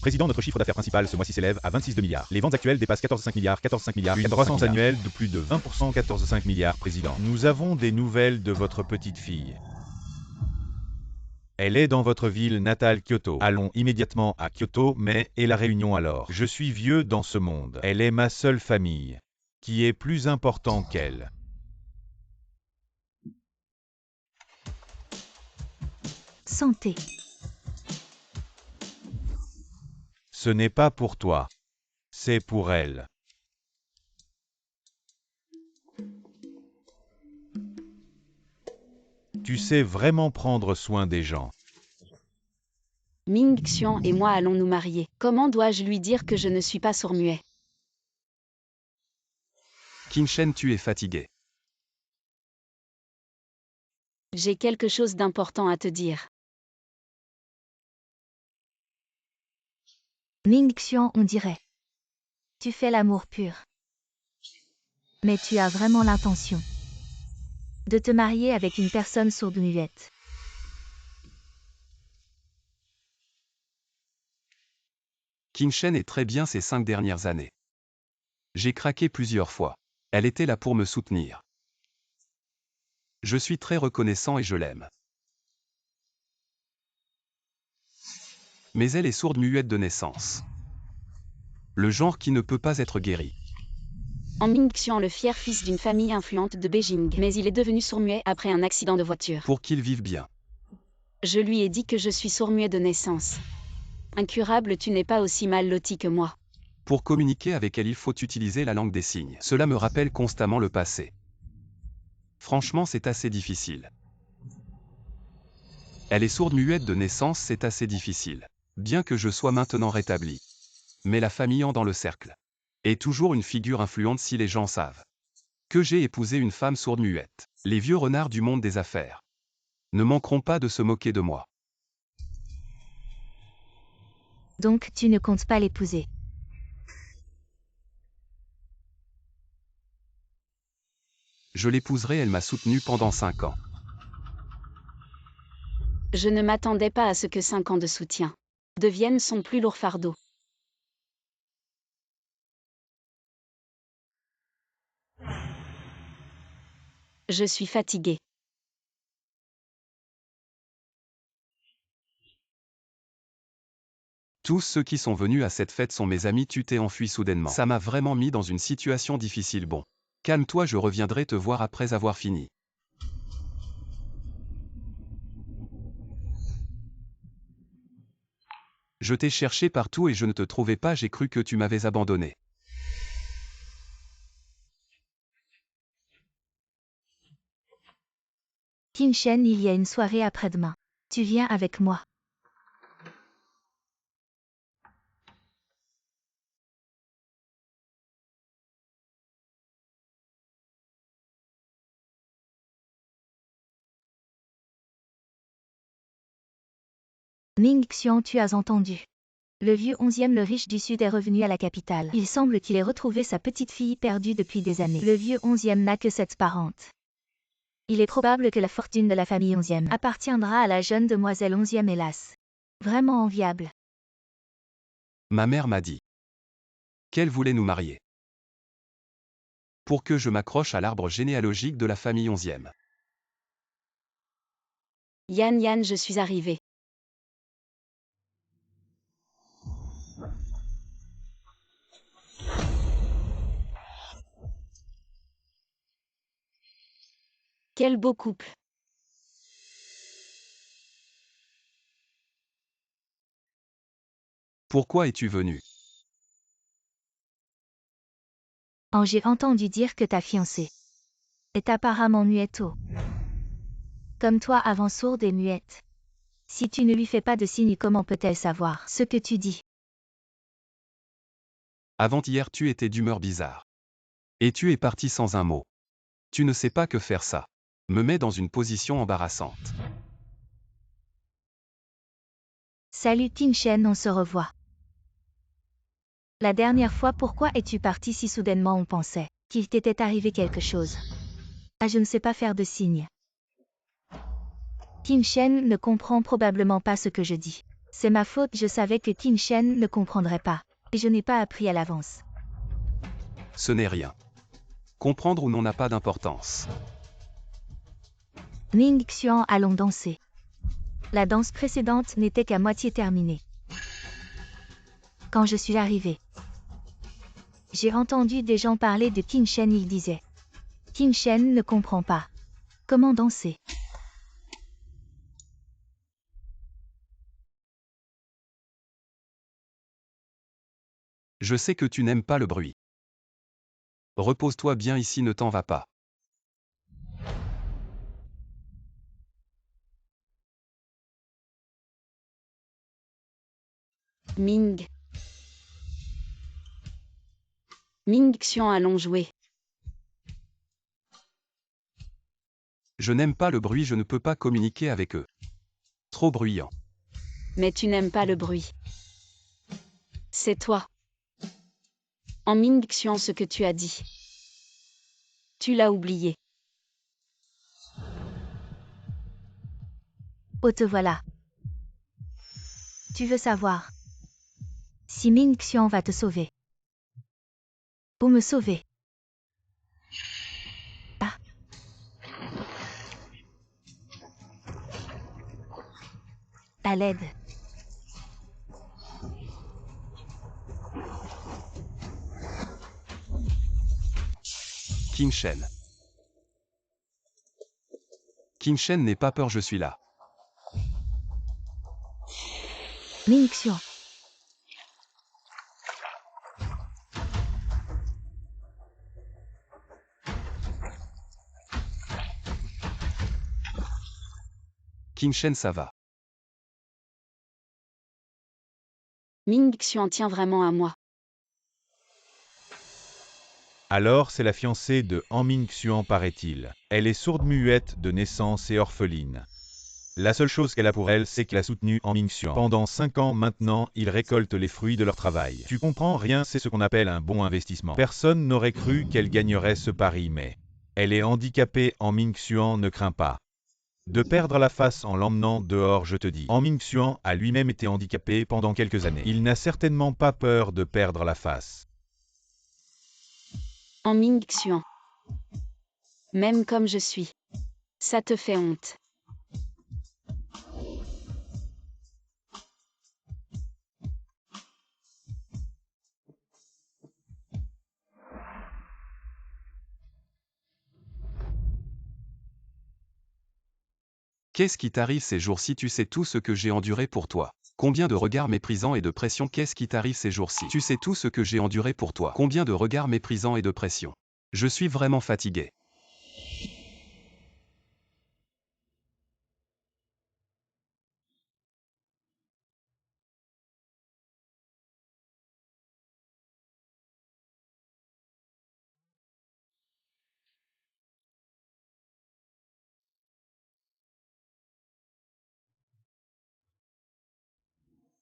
Président, notre chiffre d'affaires principal ce mois-ci s'élève à 26,2 milliards. Les ventes actuelles dépassent 14,5 milliards, 14,5 milliards. Une croissance annuelle de plus de 20%, 14,5 milliards. Président, nous avons des nouvelles de votre petite fille. Elle est dans votre ville natale Kyoto. Allons immédiatement à Kyoto, mais et la réunion alors? Je suis vieux dans ce monde. Elle est ma seule famille, qui est plus important qu'elle. Santé. Ce n'est pas pour toi. C'est pour elle. Tu sais vraiment prendre soin des gens. Ming Xian et moi allons nous marier. Comment dois-je lui dire que je ne suis pas sourd-muet? Qin Shen, tu es fatigué. J'ai quelque chose d'important à te dire. Ming Xian, on dirait. Tu fais l'amour pur. Mais tu as vraiment l'intention de te marier avec une personne sourde-muette. Qin Shen est très bien ces 5 dernières années. J'ai craqué plusieurs fois. Elle était là pour me soutenir. Je suis très reconnaissant et je l'aime. Mais elle est sourde-muette de naissance. Le genre qui ne peut pas être guéri. En Ming Xian, le fier fils d'une famille influente de Beijing, mais il est devenu sourd-muet après un accident de voiture. Pour qu'il vive bien. Je lui ai dit que je suis sourd-muet de naissance. Incurable, tu n'es pas aussi mal loti que moi. Pour communiquer avec elle, il faut utiliser la langue des signes. Cela me rappelle constamment le passé. Franchement, c'est assez difficile. Elle est sourde-muette de naissance, c'est assez difficile. Bien que je sois maintenant rétabli. Mais la famille en dans le cercle est toujours une figure influente si les gens savent que j'ai épousé une femme sourde-muette. Les vieux renards du monde des affaires ne manqueront pas de se moquer de moi. Donc tu ne comptes pas l'épouser. Je l'épouserai, elle m'a soutenu pendant 5 ans. Je ne m'attendais pas à ce que 5 ans de soutien deviennent son plus lourd fardeau. Je suis fatiguée. Tous ceux qui sont venus à cette fête sont mes amis, tu t'es enfui soudainement. Ça m'a vraiment mis dans une situation difficile. Bon, calme-toi, je reviendrai te voir après avoir fini. Je t'ai cherché partout et je ne te trouvais pas, j'ai cru que tu m'avais abandonné. Qin Shen, il y a une soirée après-demain. Tu viens avec moi. Ming Xian, tu as entendu. Le vieux 11e, le riche du Sud, est revenu à la capitale. Il semble qu'il ait retrouvé sa petite fille perdue depuis des années. Le vieux 11e n'a que 7 parentes. Il est probable que la fortune de la famille 11e appartiendra à la jeune demoiselle 11e, hélas. Vraiment enviable. Ma mère m'a dit qu'elle voulait nous marier. Pour que je m'accroche à l'arbre généalogique de la famille 11e. Yan, je suis arrivée. Quel beau couple. Pourquoi es-tu venu? Oh, j'ai entendu dire que ta fiancée est apparemment muetto. Comme toi avant sourde et muette. Si tu ne lui fais pas de signe, comment peut-elle savoir ce que tu dis? Avant-hier, tu étais d'humeur bizarre. Et tu es parti sans un mot. Tu ne sais pas que faire, ça me met dans une position embarrassante. Salut Qin Shen, on se revoit. La dernière fois, pourquoi es-tu parti si soudainement? On pensait qu'il t'était arrivé quelque chose. Ah, je ne sais pas faire de signe. Qin Shen ne comprend probablement pas ce que je dis. C'est ma faute, je savais que Qin Shen ne comprendrait pas. Et je n'ai pas appris à l'avance. Ce n'est rien. Comprendre ou non n'a pas d'importance. Ning Xian, allons danser. La danse précédente n'était qu'à moitié terminée. Quand je suis arrivée, j'ai entendu des gens parler de Qin Shen, ils disaient. Qin Shen ne comprend pas. Comment danser? Je sais que tu n'aimes pas le bruit. Repose-toi bien ici, ne t'en va pas. Ming. Ming Xian, allons jouer. Je n'aime pas le bruit, je ne peux pas communiquer avec eux. Trop bruyant. Mais tu n'aimes pas le bruit. C'est toi. En Ming Xian, ce que tu as dit. Tu l'as oublié. Oh, te voilà. Tu veux savoir si Ming Xian va te sauver? Ou me sauver? Ah. À l'aide. Qin Shen. Qin Shen, n'aie pas peur, je suis là. Ming Xian. Qin Shen, ça va. Ming Xian tient vraiment à moi. Alors c'est la fiancée de Han Ming-Xuan, paraît-il. Elle est sourde-muette de naissance et orpheline. La seule chose qu'elle a pour elle, c'est qu'elle a soutenu Han Ming-Xuan. Pendant 5 ans maintenant, ils récoltent les fruits de leur travail. Tu comprends rien, c'est ce qu'on appelle un bon investissement. Personne n'aurait cru qu'elle gagnerait ce pari, mais elle est handicapée. Han Ming-Xuan ne craint pas de perdre la face en l'emmenant dehors, je te dis. Han Ming-Xuan a lui-même été handicapé pendant quelques années. Il n'a certainement pas peur de perdre la face. En Ming Xian. Même comme je suis. Ça te fait honte. Qu'est-ce qui t'arrive ces jours-ci? Tu sais tout ce que j'ai enduré pour toi. Combien de regards méprisants et de pression? Qu'est-ce qui t'arrive ces jours-ci? Tu sais tout ce que j'ai enduré pour toi. Combien de regards méprisants et de pression? Je suis vraiment fatigué.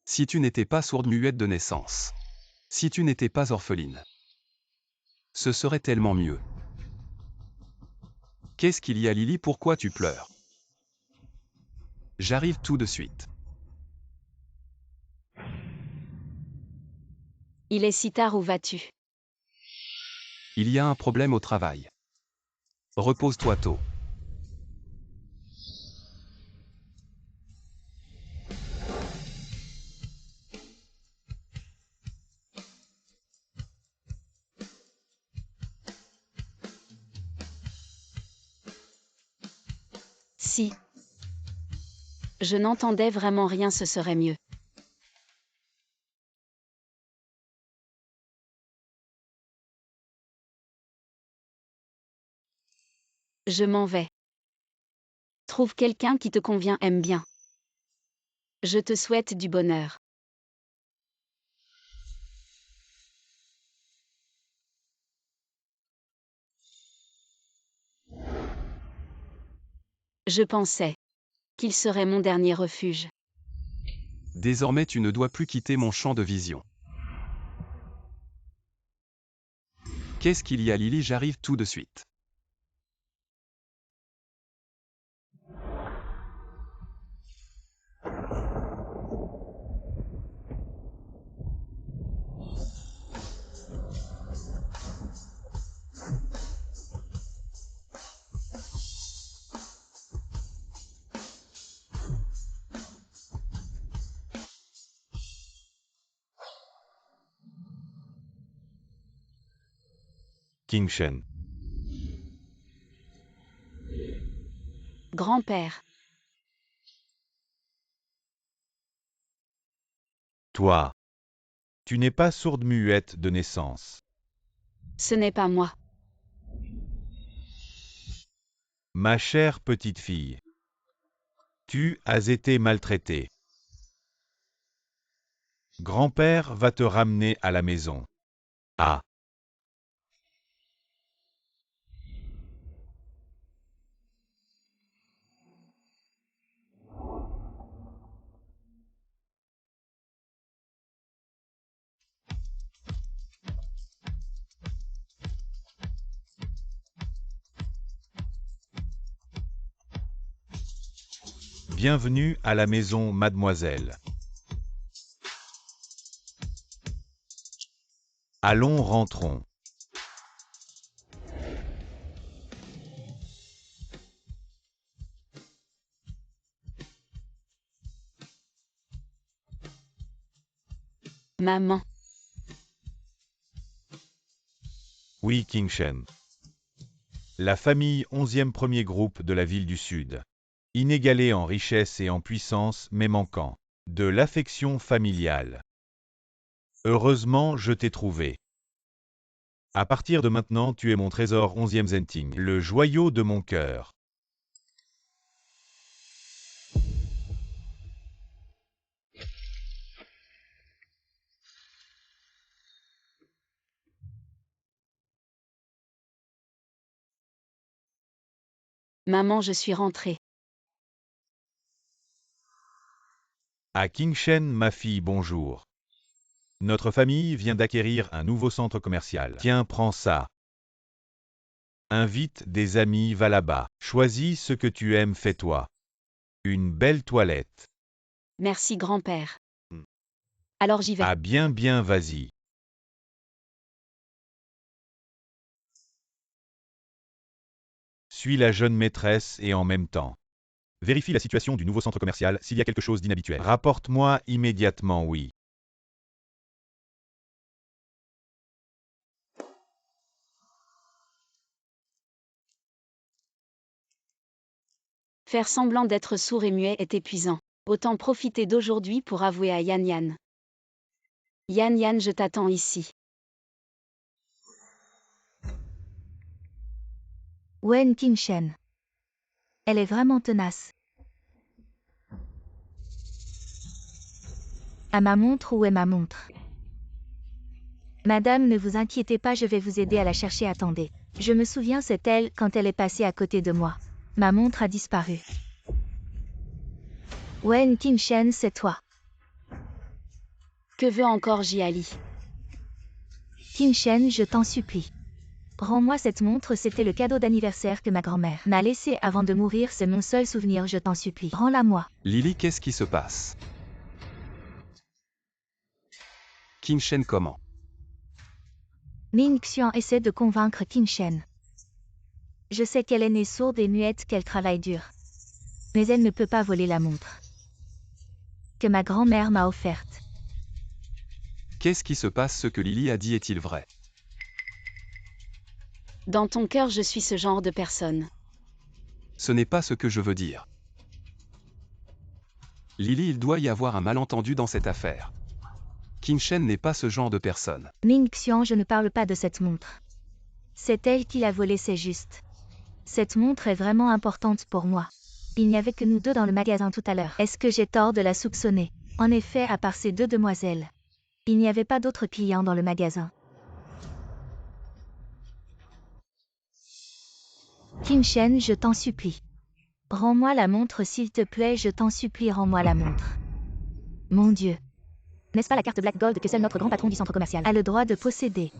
Si tu n'étais pas sourde-muette de naissance. Si tu n'étais pas orpheline. Ce serait tellement mieux. Qu'est-ce qu'il y a, Lily? Pourquoi tu pleures? J'arrive tout de suite. Il est si tard, où vas-tu? Il y a un problème au travail. Repose-toi tôt. Si je n'entendais vraiment rien, ce serait mieux. Je m'en vais. Trouve quelqu'un qui te convient, aime bien. Je te souhaite du bonheur. Je pensais qu'il serait mon dernier refuge. Désormais tu ne dois plus quitter mon champ de vision. Qu'est-ce qu'il y a, Lily? J'arrive tout de suite. King Shen. Grand-père. Toi. Tu n'es pas sourde-muette de naissance. Ce n'est pas moi. Ma chère petite fille. Tu as été maltraitée. Grand-père va te ramener à la maison. Ah. Bienvenue à la maison, mademoiselle. Allons, rentrons. Maman. Oui, King Shen. La famille 11e premier groupe de la ville du Sud. Inégalée en richesse et en puissance, mais manquant de l'affection familiale. Heureusement, je t'ai trouvé. À partir de maintenant, tu es mon trésor 11e Zenting, le joyau de mon cœur. Maman, je suis rentrée. À King Shen, ma fille, bonjour. Notre famille vient d'acquérir un nouveau centre commercial. Tiens, prends ça. Invite des amis, va là-bas. Choisis ce que tu aimes, fais-toi une belle toilette. Merci, grand-père. Alors j'y vais. Ah bien, vas-y. Suis la jeune maîtresse et en même temps. Vérifie la situation du nouveau centre commercial, s'il y a quelque chose d'inhabituel. Rapporte-moi immédiatement, oui. Faire semblant d'être sourd et muet est épuisant. Autant profiter d'aujourd'hui pour avouer à Yan Yan. Yan Yan, je t'attends ici. Wen King Shen. Elle est vraiment tenace. À ma montre, où est ma montre? Madame, ne vous inquiétez pas, je vais vous aider à la chercher, attendez. Je me souviens, c'est elle quand elle est passée à côté de moi. Ma montre a disparu. Wen King Shen, c'est toi. Que veut encore Jiali? King Shen, je t'en supplie. Rends-moi cette montre, c'était le cadeau d'anniversaire que ma grand-mère m'a laissé avant de mourir, c'est mon seul souvenir, je t'en supplie. Rends-la-moi. Lily, qu'est-ce qui se passe? King Shen comment? Ning Xian essaie de convaincre King Shen. Je sais qu'elle est née sourde et muette, qu'elle travaille dur. Mais elle ne peut pas voler la montre que ma grand-mère m'a offerte. Qu'est-ce qui se passe? Ce que Lily a dit est-il vrai? Dans ton cœur, je suis ce genre de personne. Ce n'est pas ce que je veux dire. Lily, il doit y avoir un malentendu dans cette affaire. King Shen n'est pas ce genre de personne. Ning Xian, je ne parle pas de cette montre. C'est elle qui l'a volée, c'est juste. Cette montre est vraiment importante pour moi. Il n'y avait que nous deux dans le magasin tout à l'heure. Est-ce que j'ai tort de la soupçonner? En effet, à part ces deux demoiselles, il n'y avait pas d'autres clients dans le magasin. King Shen, je t'en supplie. Rends-moi la montre s'il te plaît, je t'en supplie, rends-moi la montre. Mon Dieu. N'est-ce pas la carte Black Gold que seul notre grand patron du centre commercial a le droit de posséder?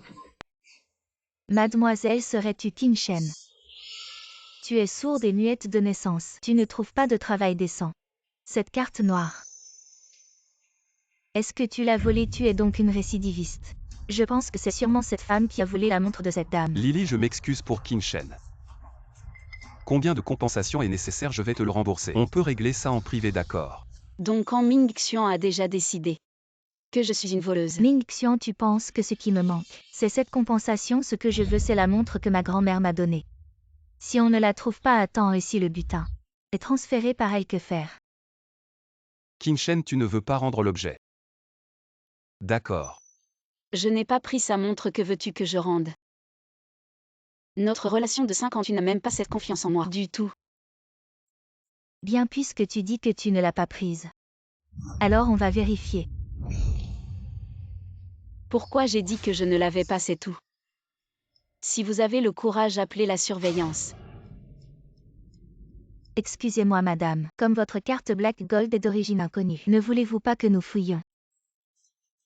Mademoiselle, serais-tu King Shen? Tu es sourde et muette de naissance. Tu ne trouves pas de travail décent. Cette carte noire. Est-ce que tu l'as volée? Tu es donc une récidiviste. Je pense que c'est sûrement cette femme qui a volé la montre de cette dame. Lily, je m'excuse pour King Shen. Combien de compensation est nécessaire? Je vais te le rembourser. On peut régler ça en privé, d'accord? Donc Ming Xian a déjà décidé. Que je suis une voleuse. Ming Xian, tu penses que ce qui me manque, c'est cette compensation. Ce que je veux, c'est la montre que ma grand-mère m'a donnée. Si on ne la trouve pas à temps et si le butin est transféré par elle, que faire? Qin Shen, tu ne veux pas rendre l'objet. D'accord. Je n'ai pas pris sa montre, que veux-tu que je rende? Notre relation de 5 ans, tu n'as même pas cette confiance en moi du tout. Bien, puisque tu dis que tu ne l'as pas prise. Alors on va vérifier. Pourquoi j'ai dit que je ne l'avais pas, c'est tout. Si vous avez le courage, appelez la surveillance. Excusez-moi madame, comme votre carte Black Gold est d'origine inconnue, ne voulez-vous pas que nous fouillions?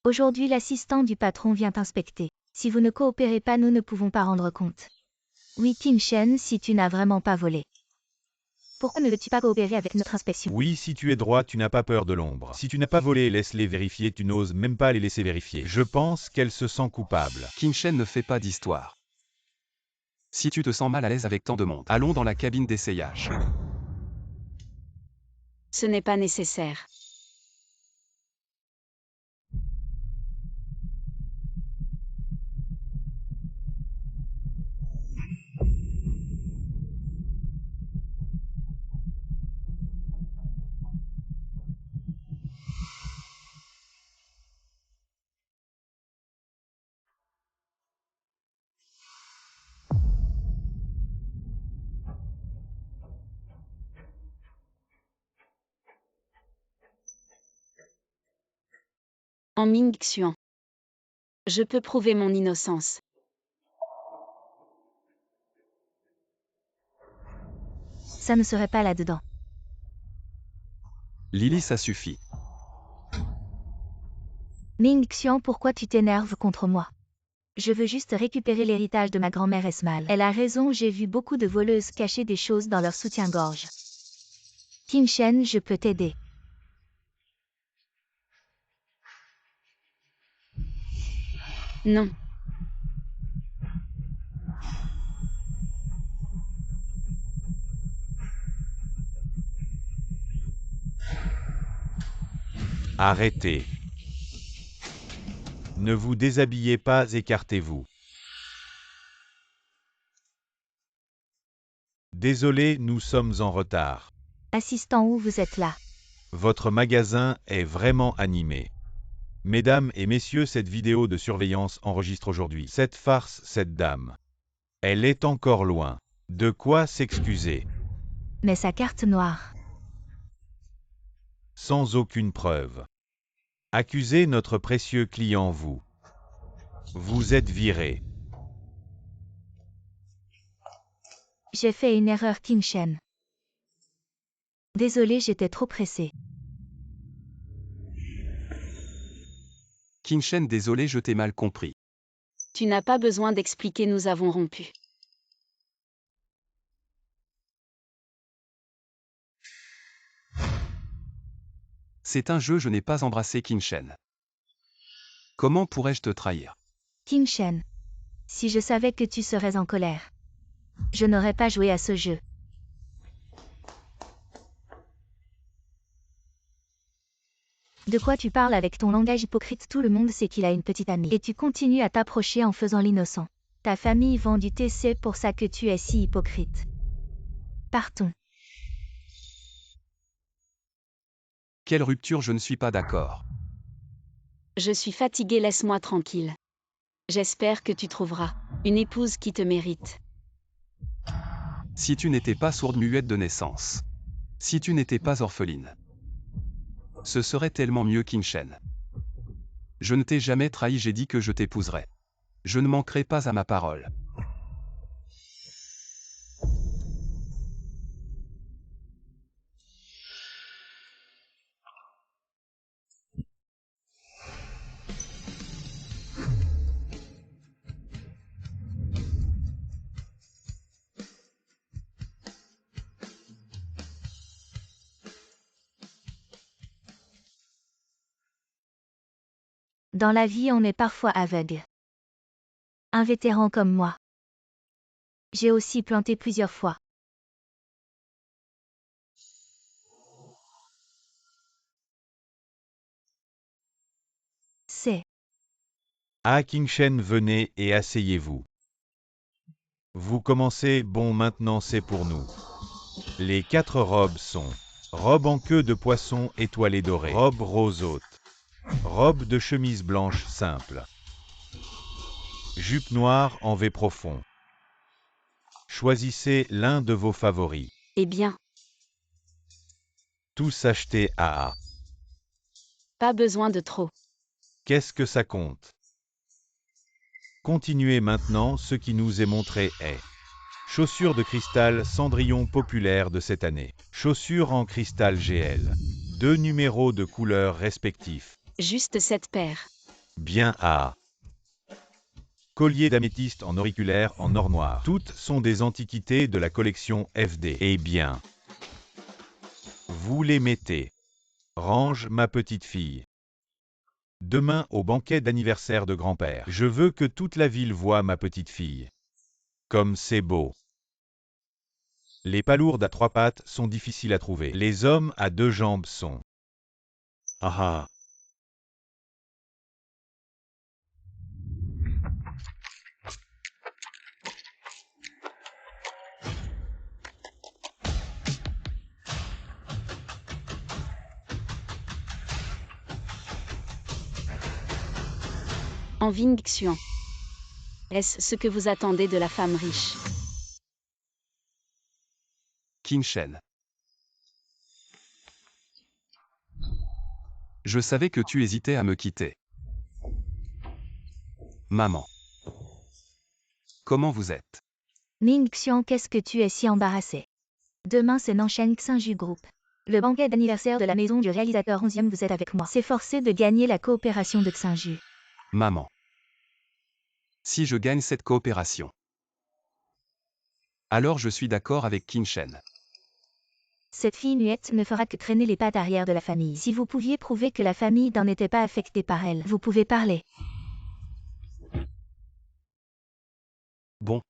Aujourd'hui l'assistant du patron vient inspecter. Si vous ne coopérez pas, nous ne pouvons pas rendre compte. Oui, Qin Shen, si tu n'as vraiment pas volé, pourquoi ne veux-tu pas coopérer avec notre inspection? Oui, si tu es droit, tu n'as pas peur de l'ombre. Si tu n'as pas volé, laisse-les vérifier, tu n'oses même pas les laisser vérifier. Je pense qu'elle se sent coupable. Qin Shen ne fait pas d'histoire. Si tu te sens mal à l'aise avec tant de monde, allons dans la cabine d'essayage. Ce n'est pas nécessaire. En Ming Xian. Je peux prouver mon innocence. Ça ne serait pas là-dedans. Lily, ça suffit. Ming Xian, pourquoi tu t'énerves contre moi? Je veux juste récupérer l'héritage de ma grand-mère Esmal. Elle a raison, j'ai vu beaucoup de voleuses cacher des choses dans leur soutien-gorge. Qin Shen, je peux t'aider. Non. Arrêtez. Ne vous déshabillez pas, écartez-vous. Désolé, nous sommes en retard. Assistant, où vous êtes là? Votre magasin est vraiment animé. Mesdames et messieurs, cette vidéo de surveillance enregistre aujourd'hui cette farce, cette dame. Elle est encore loin. De quoi s'excuser? Mais sa carte noire. Sans aucune preuve. Accusez notre précieux client, vous. Vous êtes viré. J'ai fait une erreur, Qin Shen. Désolé, j'étais trop pressée. Qin Shen, désolé, je t'ai mal compris. Tu n'as pas besoin d'expliquer, nous avons rompu. C'est un jeu, je n'ai pas embrassé Qin Shen. Comment pourrais-je te trahir? Qin Shen. Si je savais que tu serais en colère, je n'aurais pas joué à ce jeu. De quoi tu parles avec ton langage hypocrite? Tout le monde sait qu'il a une petite amie. Et tu continues à t'approcher en faisant l'innocent. Ta famille vend du thé, c'est pour ça que tu es si hypocrite. Partons. Quelle rupture, je ne suis pas d'accord. Je suis fatiguée, laisse-moi tranquille. J'espère que tu trouveras une épouse qui te mérite. Si tu n'étais pas sourde-muette de naissance. Si tu n'étais pas orpheline. Ce serait tellement mieux, Qin Shen. Je ne t'ai jamais trahi, j'ai dit que je t'épouserais. Je ne manquerai pas à ma parole. Dans la vie, on est parfois aveugle. Un vétéran comme moi. J'ai aussi planté plusieurs fois. Ah Qingshen, venez et asseyez-vous. Vous commencez, bon maintenant c'est pour nous. Les 4 robes sont robe en queue de poisson étoilée dorée, robe rose haute, robe de chemise blanche simple, jupe noire en V profond. Choisissez l'un de vos favoris. Eh bien, Tous achetés à A. pas besoin de trop. Qu'est-ce que ça compte? Continuez maintenant, ce qui nous est montré est chaussures de cristal Cendrillon populaire de cette année. Chaussures en cristal GL. 2 numéros de couleurs respectifs. Juste cette paire. Bien A. Collier d'améthyste en auriculaire en or noir. Toutes sont des antiquités de la collection FD. Eh bien, vous les mettez. Range, ma petite fille. Demain, au banquet d'anniversaire de grand-père, je veux que toute la ville voie ma petite fille. Comme c'est beau. Les palourdes à 3 pattes sont difficiles à trouver. Les hommes à 2 jambes sont. Ah ah. En Vingxian. Est-ce ce que vous attendez de la femme riche? Qingshen. Je savais que tu hésitais à me quitter. Maman. Comment vous êtes? Ningxian, qu'est-ce que tu es si embarrassé? Demain c'est Nanshan Xinju Group. Le banquet d'anniversaire de la maison du réalisateur 11e, vous êtes avec moi. C'est forcé de gagner la coopération de Xinju. Maman. Si je gagne cette coopération, alors je suis d'accord avec Qingshen. Cette fille muette ne fera que traîner les pattes arrière de la famille. Si vous pouviez prouver que la famille n'en était pas affectée par elle, vous pouvez parler. Bon.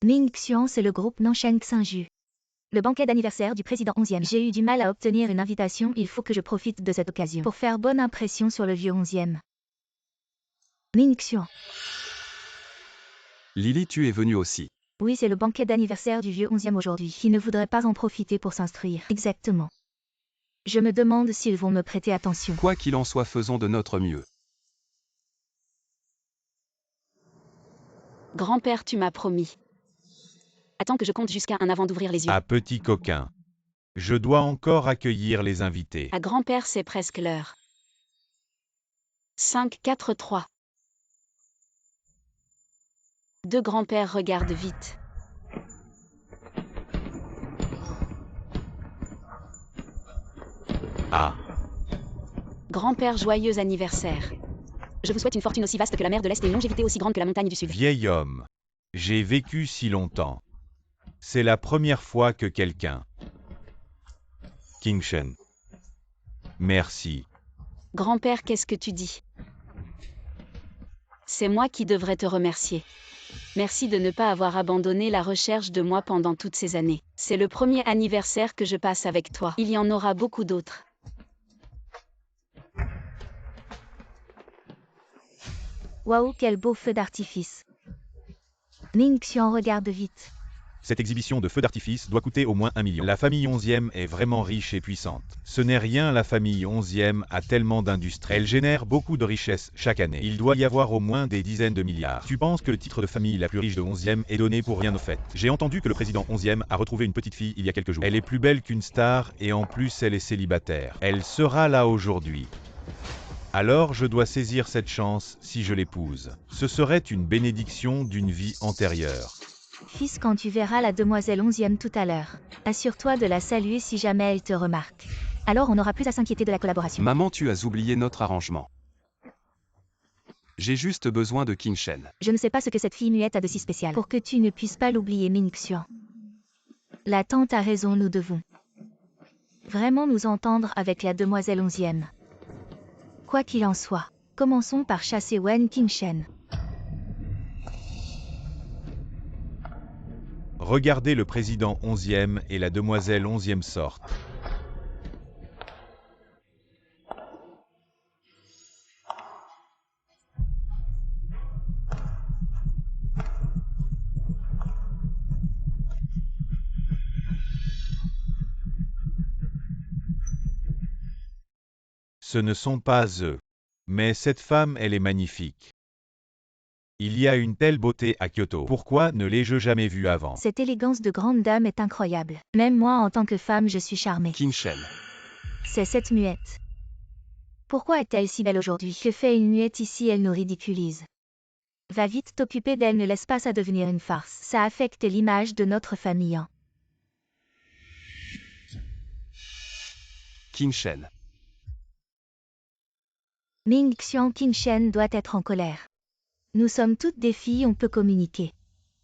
Ningxian, c'est le groupe Nanshan Xinju. Le banquet d'anniversaire du président 11e. J'ai eu du mal à obtenir une invitation, il faut que je profite de cette occasion pour faire bonne impression sur le vieux 11e. Ningxian. Lily, tu es venue aussi. Oui, c'est le banquet d'anniversaire du vieux 11e aujourd'hui. Qui ne voudrait pas en profiter pour s'instruire? Exactement. Je me demande s'ils vont me prêter attention. Quoi qu'il en soit, faisons de notre mieux. Grand-père, tu m'as promis. Attends que je compte jusqu'à 1 avant d'ouvrir les yeux. Ah petit coquin. Je dois encore accueillir les invités. À grand-père, c'est presque l'heure. 5, 4, 3. 2 grands-pères regardent vite. Ah. Grand-père, joyeux anniversaire. Je vous souhaite une fortune aussi vaste que la mer de l'Est et une longévité aussi grande que la montagne du Sud. Vieil homme. J'ai vécu si longtemps. C'est la première fois que quelqu'un. Qingshen. Merci. Grand-père, qu'est-ce que tu dis? C'est moi qui devrais te remercier. Merci de ne pas avoir abandonné la recherche de moi pendant toutes ces années. C'est le premier anniversaire que je passe avec toi. Il y en aura beaucoup d'autres. Waouh, quel beau feu d'artifice. Ningxian regarde vite. Cette exhibition de feux d'artifice doit coûter au moins 1 million. La famille 11e est vraiment riche et puissante. Ce n'est rien, la famille 11e a tellement d'industries. Elle génère beaucoup de richesses chaque année. Il doit y avoir au moins des dizaines de milliards. Tu penses que le titre de famille la plus riche de 11e est donné pour rien au fait? J'ai entendu que le président 11e a retrouvé une petite fille il y a quelques jours. Elle est plus belle qu'une star et en plus elle est célibataire. Elle sera là aujourd'hui. Alors je dois saisir cette chance si je l'épouse. Ce serait une bénédiction d'une vie antérieure. Fils, quand tu verras la demoiselle 11e tout à l'heure, assure-toi de la saluer si jamais elle te remarque. Alors on n'aura plus à s'inquiéter de la collaboration. Maman, tu as oublié notre arrangement. J'ai juste besoin de Qingshen. Je ne sais pas ce que cette fille muette a de si spécial pour que tu ne puisses pas l'oublier, Ningxian. La tante a raison, nous devons vraiment nous entendre avec la demoiselle 11e. Quoi qu'il en soit, commençons par chasser Wen Qingshen. Regardez le président 11e et la demoiselle 11e sortent. Ce ne sont pas eux. Mais cette femme, elle est magnifique. Il y a une telle beauté à Kyoto. Pourquoi ne l'ai-je jamais vue avant? Cette élégance de grande dame est incroyable. Même moi en tant que femme je suis charmée. Qin-shen. C'est cette muette. Pourquoi est-elle si belle aujourd'hui? Que fait une muette ici? Elle nous ridiculise. Va vite t'occuper d'elle, ne laisse pas ça devenir une farce. Ça affecte l'image de notre famille. Hein. Qin-shen. Ming-Xian Qin-shen doit être en colère. Nous sommes toutes des filles, on peut communiquer.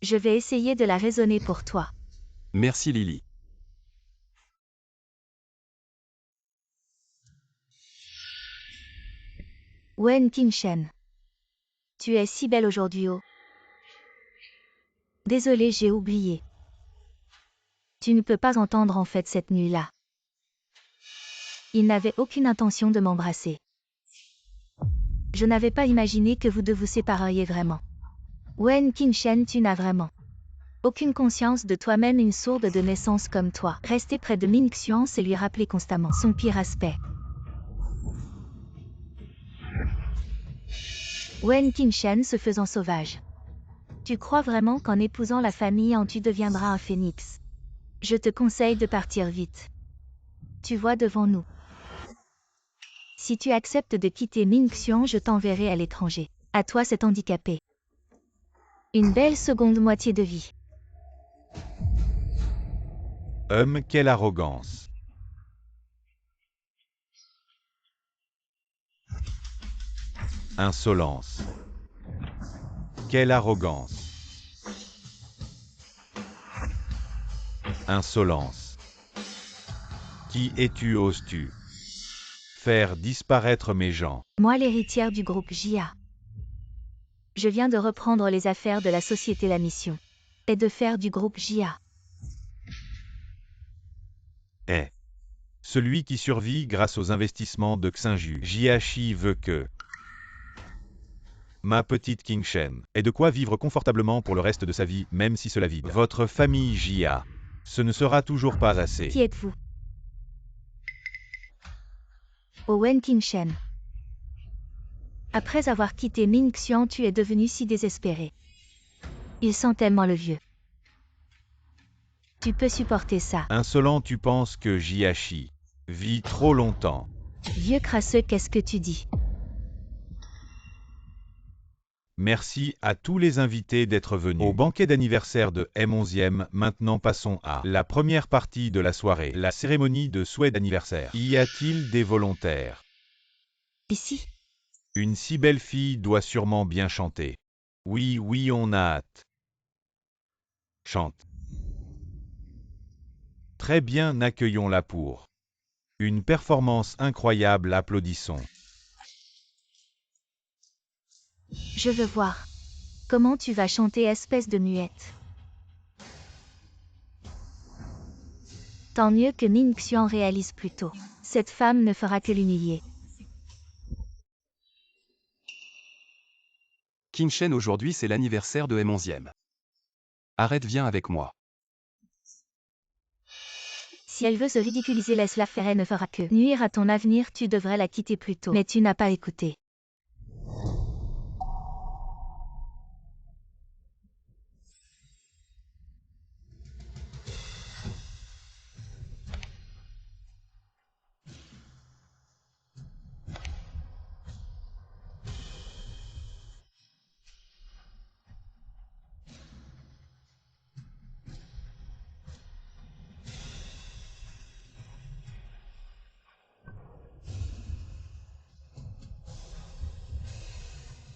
Je vais essayer de la raisonner pour toi. Merci Lily. Wen Qin-shen. Tu es si belle aujourd'hui, oh. Désolée, j'ai oublié. Tu ne peux pas entendre en fait cette nuit-là. Il n'avait aucune intention de m'embrasser. Je n'avais pas imaginé que vous deux vous sépareriez vraiment. Wen Qin-shen, tu n'as vraiment aucune conscience de toi-même, une sourde de naissance comme toi. Rester près de Ming-Xian, c'est lui rappeler constamment son pire aspect. Wen Qin-shen se faisant sauvage. Tu crois vraiment qu'en épousant la famille tu deviendras un phénix? Je te conseille de partir vite. Tu vois devant nous. Si tu acceptes de quitter Ming-Xian, je t'enverrai à l'étranger. À toi cet handicapé. Une belle seconde moitié de vie. Quelle arrogance. Insolence. Quelle arrogance. Insolence. Qui es-tu, oses-tu faire disparaître mes gens? Moi, l'héritière du groupe JA. Je viens de reprendre les affaires de la société. La mission est de faire du groupe JA. Celui qui survit grâce aux investissements de Xinju. Jiashi veut que ma petite Qin-shen ait de quoi vivre confortablement pour le reste de sa vie, même si cela vide. Votre famille Jia. Ce ne sera toujours pas assez. Qui êtes-vous? Wen Qin-shen. Après avoir quitté Ming-Xian, tu es devenu si désespéré. Il sent tellement le vieux. Tu peux supporter ça. Insolent, tu penses que Jiashi vit trop longtemps. Vieux crasseux, qu'est-ce que tu dis? Merci à tous les invités d'être venus au banquet d'anniversaire de M11e. Maintenant passons à la première partie de la soirée, la cérémonie de souhait d'anniversaire. Y a-t-il des volontaires? Ici. Une si belle fille doit sûrement bien chanter. Oui, oui, on a hâte. Chante. Très bien, accueillons-la pour une performance incroyable, applaudissons. Je veux voir. Comment tu vas chanter, espèce de muette? Tant mieux que Ming-Xian réalise plus tôt. Cette femme ne fera que l'humilier. Qin-shen, aujourd'hui c'est l'anniversaire de M11e. Arrête, viens avec moi. Si elle veut se ridiculiser, laisse-la faire, elle ne fera que nuire à ton avenir, tu devrais la quitter plus tôt. Mais tu n'as pas écouté.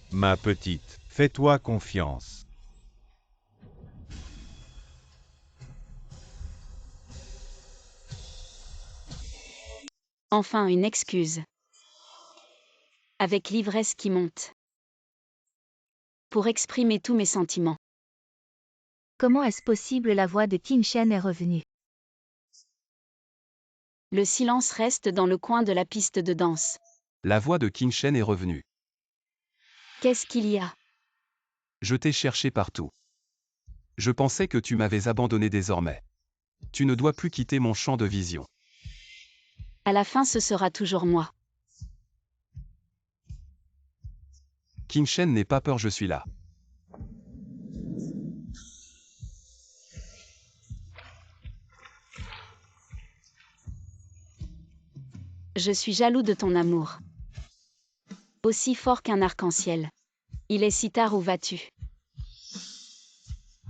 Ma petite, fais-toi confiance. Enfin une excuse. Avec l'ivresse qui monte. Pour exprimer tous mes sentiments. Comment est-ce possible? La voix de Qin Shen est revenue. Le silence reste dans le coin de la piste de danse. La voix de Qin Shen est revenue. Qu'est-ce qu'il y a? Je t'ai cherché partout. Je pensais que tu m'avais abandonné désormais. Tu ne dois plus quitter mon champ de vision. À la fin, ce sera toujours moi. Qin Shen, n'aie pas peur, je suis là. Je suis jaloux de ton amour. Aussi fort qu'un arc-en-ciel. Il est si tard, où vas-tu?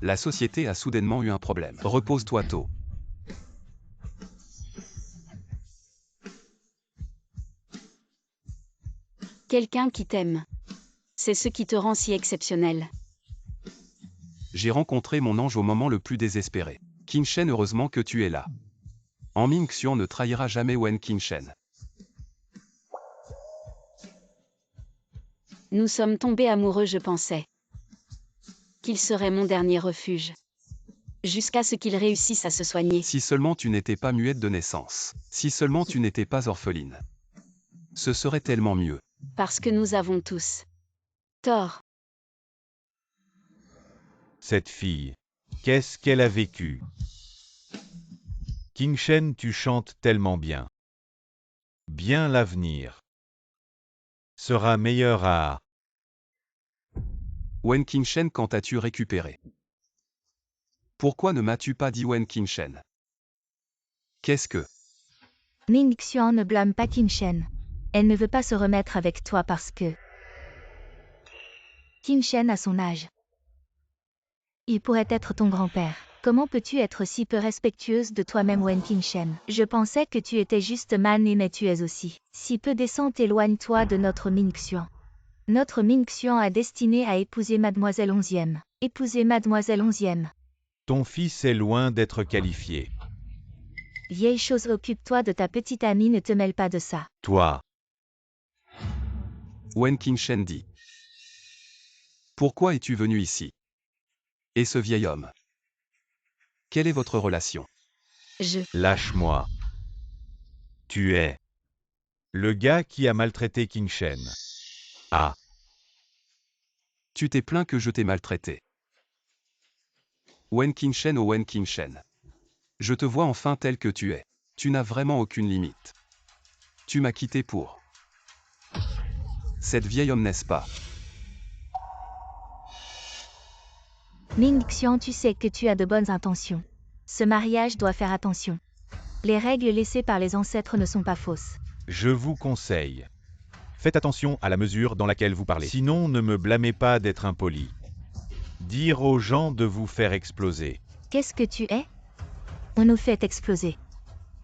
La société a soudainement eu un problème. Repose-toi tôt. Quelqu'un qui t'aime. C'est ce qui te rend si exceptionnel. J'ai rencontré mon ange au moment le plus désespéré. Qin Shen, heureusement que tu es là. En Ming Xian ne trahira jamais Wen Qin Shen. Nous sommes tombés amoureux, je pensais qu'il serait mon dernier refuge. Jusqu'à ce qu'il réussisse à se soigner. Si seulement tu n'étais pas muette de naissance. Si seulement tu n'étais pas orpheline. Ce serait tellement mieux. Parce que nous avons tous tort. Cette fille, qu'est-ce qu'elle a vécu? Qin Shen, tu chantes tellement bien. Bien, l'avenir sera meilleur à... Wen Qin Shen, quand as-tu récupéré? Pourquoi ne m'as-tu pas dit Wen Qin Shen? Qu'est-ce que... Ming Xian ne blâme pas Qin Shen. Elle ne veut pas se remettre avec toi parce que... Qin Shen a son âge. Il pourrait être ton grand-père. Comment peux-tu être si peu respectueuse de toi-même, Wen Qin Shen? Je pensais que tu étais juste mal née, mais tu es aussi si peu décente. Éloigne-toi de notre Ming Xian. Notre Ming Xian est destiné à épouser Mademoiselle 11e. Épouser Mademoiselle 11e. Ton fils est loin d'être qualifié. Vieille chose, occupe-toi de ta petite amie, ne te mêle pas de ça. Toi, Wen Qin Shen dit. Pourquoi es-tu venu ici? Et ce vieil homme? Quelle est votre relation? lâche-moi. Tu es le gars qui a maltraité Qin Shen. Ah, Tu t'es plaint que je t'ai maltraité. Wen Qin Shen, oh Wen Qin Shen. Je te vois enfin tel que tu es. Tu n'as vraiment aucune limite. Tu m'as quitté pour... cette vieille homme, n'est-ce pas? Ming Xian, tu sais que tu as de bonnes intentions. Ce mariage doit faire attention. Les règles laissées par les ancêtres ne sont pas fausses. je vous conseille. Faites attention à la mesure dans laquelle vous parlez. Sinon, ne me blâmez pas d'être impoli. Dire aux gens de vous faire exploser. Qu'est-ce que tu es? On nous fait exploser.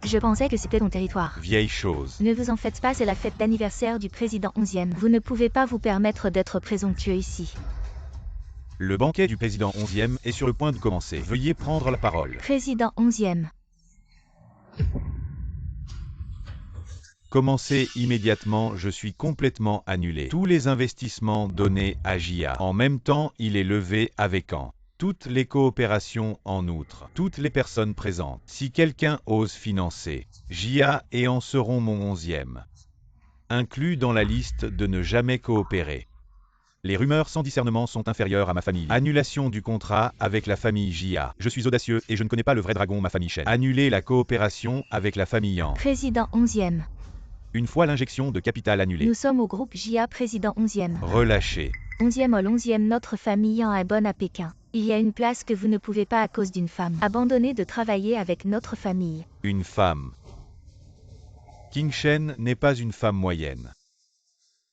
Je pensais que c'était ton territoire. Vieille chose. Ne vous en faites pas, c'est la fête d'anniversaire du président 11e. Vous ne pouvez pas vous permettre d'être présomptueux ici. Le banquet du président 11e est sur le point de commencer. Veuillez prendre la parole. Président 11e. Commencez immédiatement, je suis complètement annulé. Tous les investissements donnés à JIA. En même temps, il est levé avec toutes les coopérations en outre. Toutes les personnes présentes. Si quelqu'un ose financer JIA et en seront mon 11e. Inclus dans la liste de ne jamais coopérer. Les rumeurs sans discernement sont inférieures à ma famille. Annulation du contrat avec la famille JIA. Je suis audacieux et je ne connais pas le vrai dragon, ma famille Shen. Annuler la coopération avec la famille Yang. Président 11e. Une fois l'injection de capital annulée. Nous sommes au groupe JIA, président 11e. Relâché. 11e au 11e, notre famille Yang est bonne à Pékin. Il y a une place que vous ne pouvez pas à cause d'une femme. Abandonnez de travailler avec notre famille. Une femme. Qin Shen n'est pas une femme moyenne.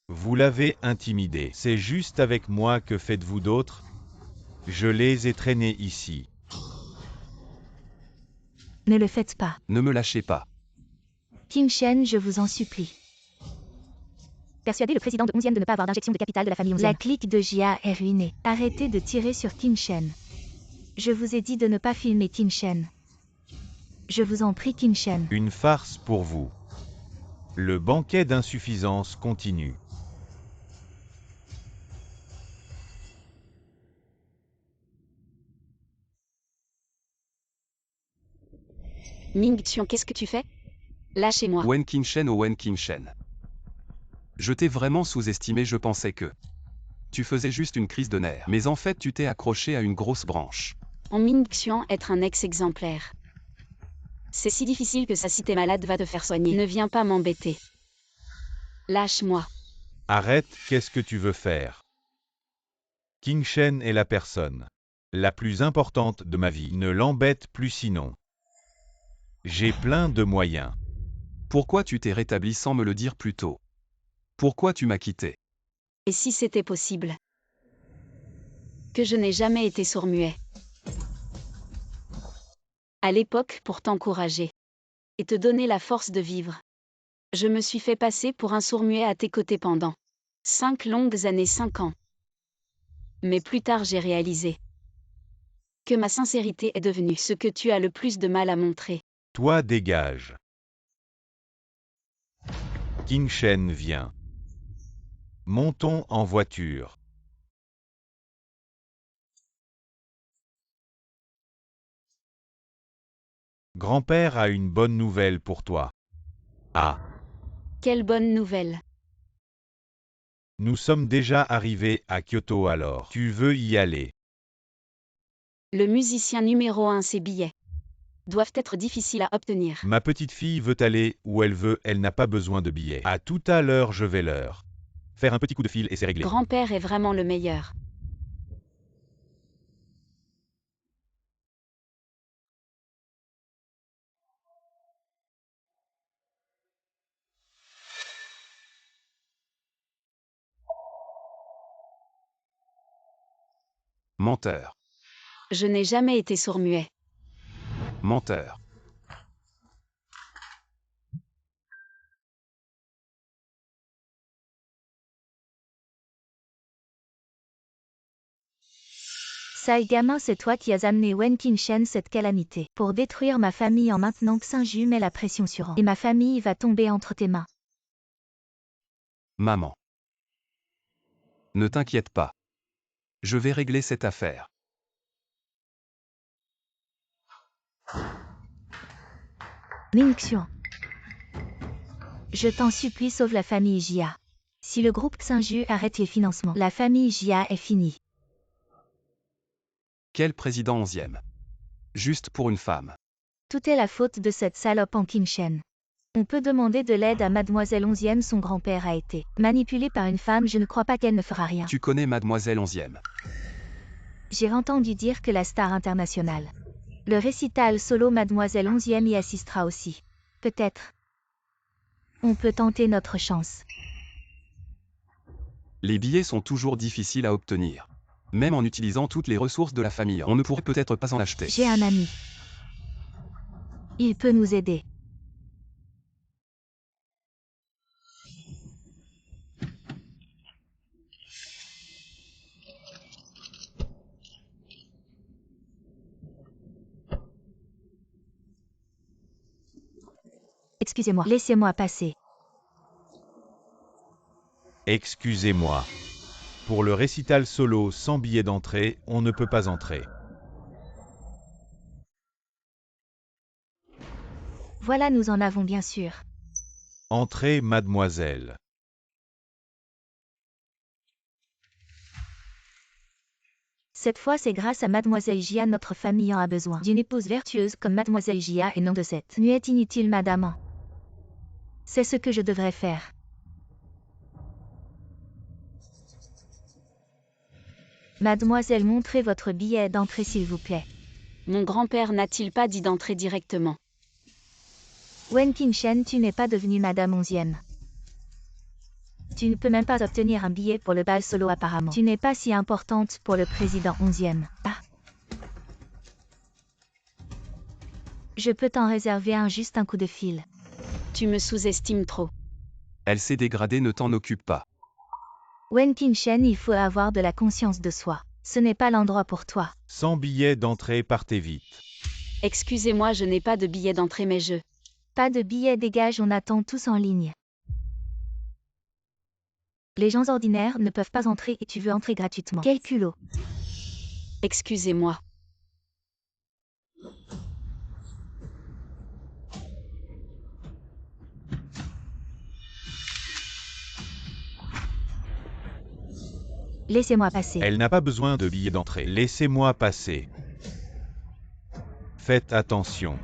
Vous l'avez intimidée. C'est juste avec moi, que faites-vous d'autre? Je les ai traînés ici. Ne le faites pas. Ne me lâchez pas. Qin Shen, je vous en supplie. Persuadez le président de 11e de ne pas avoir d'injection de capital de la famille 11e. La clique de JIA est ruinée. Arrêtez de tirer sur Qin Shen. Je vous ai dit de ne pas filmer Qin Shen. Je vous en prie, Qin Shen. Une farce pour vous. Le banquet d'insuffisance continue. Ming Xian, qu'est-ce que tu fais? Lâchez-moi. Wen Qingshen oh Wen Qingshen. Je t'ai vraiment sous-estimé, je pensais que tu faisais juste une crise de nerfs. Mais en fait tu t'es accroché à une grosse branche. En Ming Xian, être un ex-exemplaire. C'est si difficile que ça, si t'es malade va te faire soigner. Ne viens pas m'embêter. Lâche-moi. Arrête, qu'est-ce que tu veux faire? Qingshen est la personne la plus importante de ma vie. Ne l'embête plus sinon. J'ai plein de moyens. Pourquoi tu t'es rétabli sans me le dire plus tôt? Pourquoi tu m'as quitté? Et si c'était possible? Que je n'ai jamais été sourd-muet. À l'époque, pour t'encourager et te donner la force de vivre. Je me suis fait passer pour un sourd-muet à tes côtés pendant 5 longues années, 5 ans. Mais plus tard j'ai réalisé que ma sincérité est devenue ce que tu as le plus de mal à montrer. Toi dégage. Qingshen vient. Montons en voiture. Grand-père a une bonne nouvelle pour toi. Ah, Quelle bonne nouvelle! nous sommes déjà arrivés à Kyoto alors. Tu veux y aller? Le musicien numéro 1, ses billets doivent être difficiles à obtenir. Ma petite fille veut aller où elle veut, elle n'a pas besoin de billets. À tout à l'heure, je vais leur faire un petit coup de fil et c'est réglé. Grand-père est vraiment le meilleur. Menteur. Je n'ai jamais été sourd-muet. Menteur. Saigama, c'est toi qui as amené Wen Qingshen cette calamité. Pour détruire ma famille en maintenant que Saint-Ju met la pression sur An. Et ma famille va tomber entre tes mains. Maman. Ne t'inquiète pas. Je vais régler cette affaire. Ming Xian. Je t'en supplie, sauve la famille Jia. Si le groupe Saint-Ju arrête les financements, la famille Jia est finie. Quel président 11e? Juste pour une femme. Tout est la faute de cette salope en Qingshen. On peut demander de l'aide à Mademoiselle 11e, son grand-père a été manipulé par une femme, je ne crois pas qu'elle ne fera rien. Tu connais Mademoiselle 11e. J'ai entendu dire que la star internationale. Le récital solo Mademoiselle 11e y assistera aussi. Peut-être. On peut tenter notre chance. Les billets sont toujours difficiles à obtenir. Même en utilisant toutes les ressources de la famille, on ne pourrait peut-être pas en acheter. J'ai un ami. Il peut nous aider. Excusez-moi, laissez-moi passer. Excusez-moi. Pour le récital solo sans billet d'entrée, on ne peut pas entrer. Voilà, nous en avons bien sûr. Entrez, mademoiselle. Cette fois, c'est grâce à Mademoiselle Jia, notre famille en a besoin d'une épouse vertueuse comme Mademoiselle Jia et non de cette muette inutile madame. C'est ce que je devrais faire. Mademoiselle, montrez votre billet d'entrée s'il vous plaît. Mon grand-père n'a-t-il pas dit d'entrer directement? Wen Qingshen, tu n'es pas devenue Madame 11e. Tu ne peux même pas obtenir un billet pour le bal solo apparemment. Tu n'es pas si importante pour le président 11e. Ah. Je peux t'en réserver un, juste un coup de fil. Tu me sous-estimes trop. Elle s'est dégradée, ne t'en occupe pas. Wen Qingshen, il faut avoir de la conscience de soi. Ce n'est pas l'endroit pour toi. Sans billet d'entrée, partez vite. Excusez-moi, je n'ai pas de billet d'entrée mais je... Pas de billet, dégage, on attend tous en ligne. Les gens ordinaires ne peuvent pas entrer et tu veux entrer gratuitement. Quel culot. Excusez-moi. Laissez-moi passer. Elle n'a pas besoin de billet d'entrée. Laissez-moi passer. Faites attention.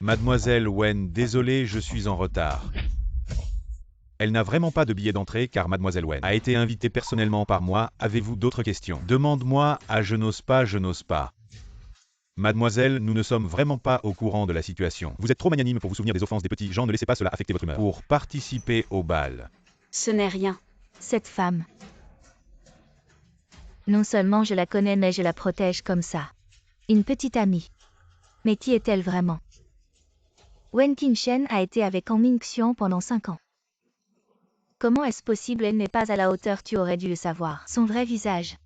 Mademoiselle Wen, désolé, je suis en retard. Elle n'a vraiment pas de billet d'entrée car Mademoiselle Wen a été invitée personnellement par moi. Avez-vous d'autres questions? Demande-moi à je n'ose pas, je n'ose pas. Mademoiselle, nous ne sommes vraiment pas au courant de la situation. Vous êtes trop magnanime pour vous souvenir des offenses des petits gens, ne laissez pas cela affecter votre humeur. Pour participer au bal. Ce n'est rien. Cette femme. Non seulement je la connais mais je la protège comme ça. Une petite amie. Mais qui est-elle vraiment? Wen Qingshen a été avec En Mingxian pendant 5 ans. Comment est-ce possible? Elle n'est pas à la hauteur, tu aurais dû le savoir. Son vrai visage.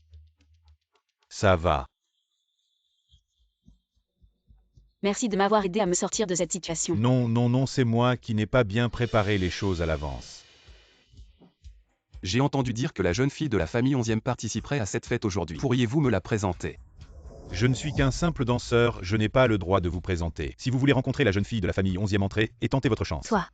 Ça va. Merci de m'avoir aidé à me sortir de cette situation. Non, non, non, c'est moi qui n'ai pas bien préparé les choses à l'avance. J'ai entendu dire que la jeune fille de la famille 11e participerait à cette fête aujourd'hui. Pourriez-vous me la présenter? Je ne suis qu'un simple danseur, je n'ai pas le droit de vous présenter. Si vous voulez rencontrer la jeune fille de la famille 11e, entrez et tentez votre chance. Toi.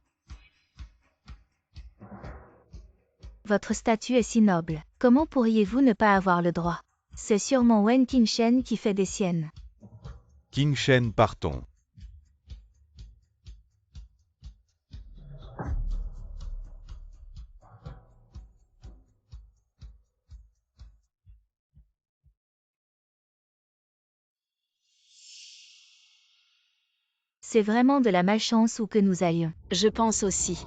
Votre statut est si noble. Comment pourriez-vous ne pas avoir le droit? C'est sûrement Wen Qingshen qui fait des siennes. Qingshen, partons. C'est vraiment de la malchance où que nous allions. Je pense aussi.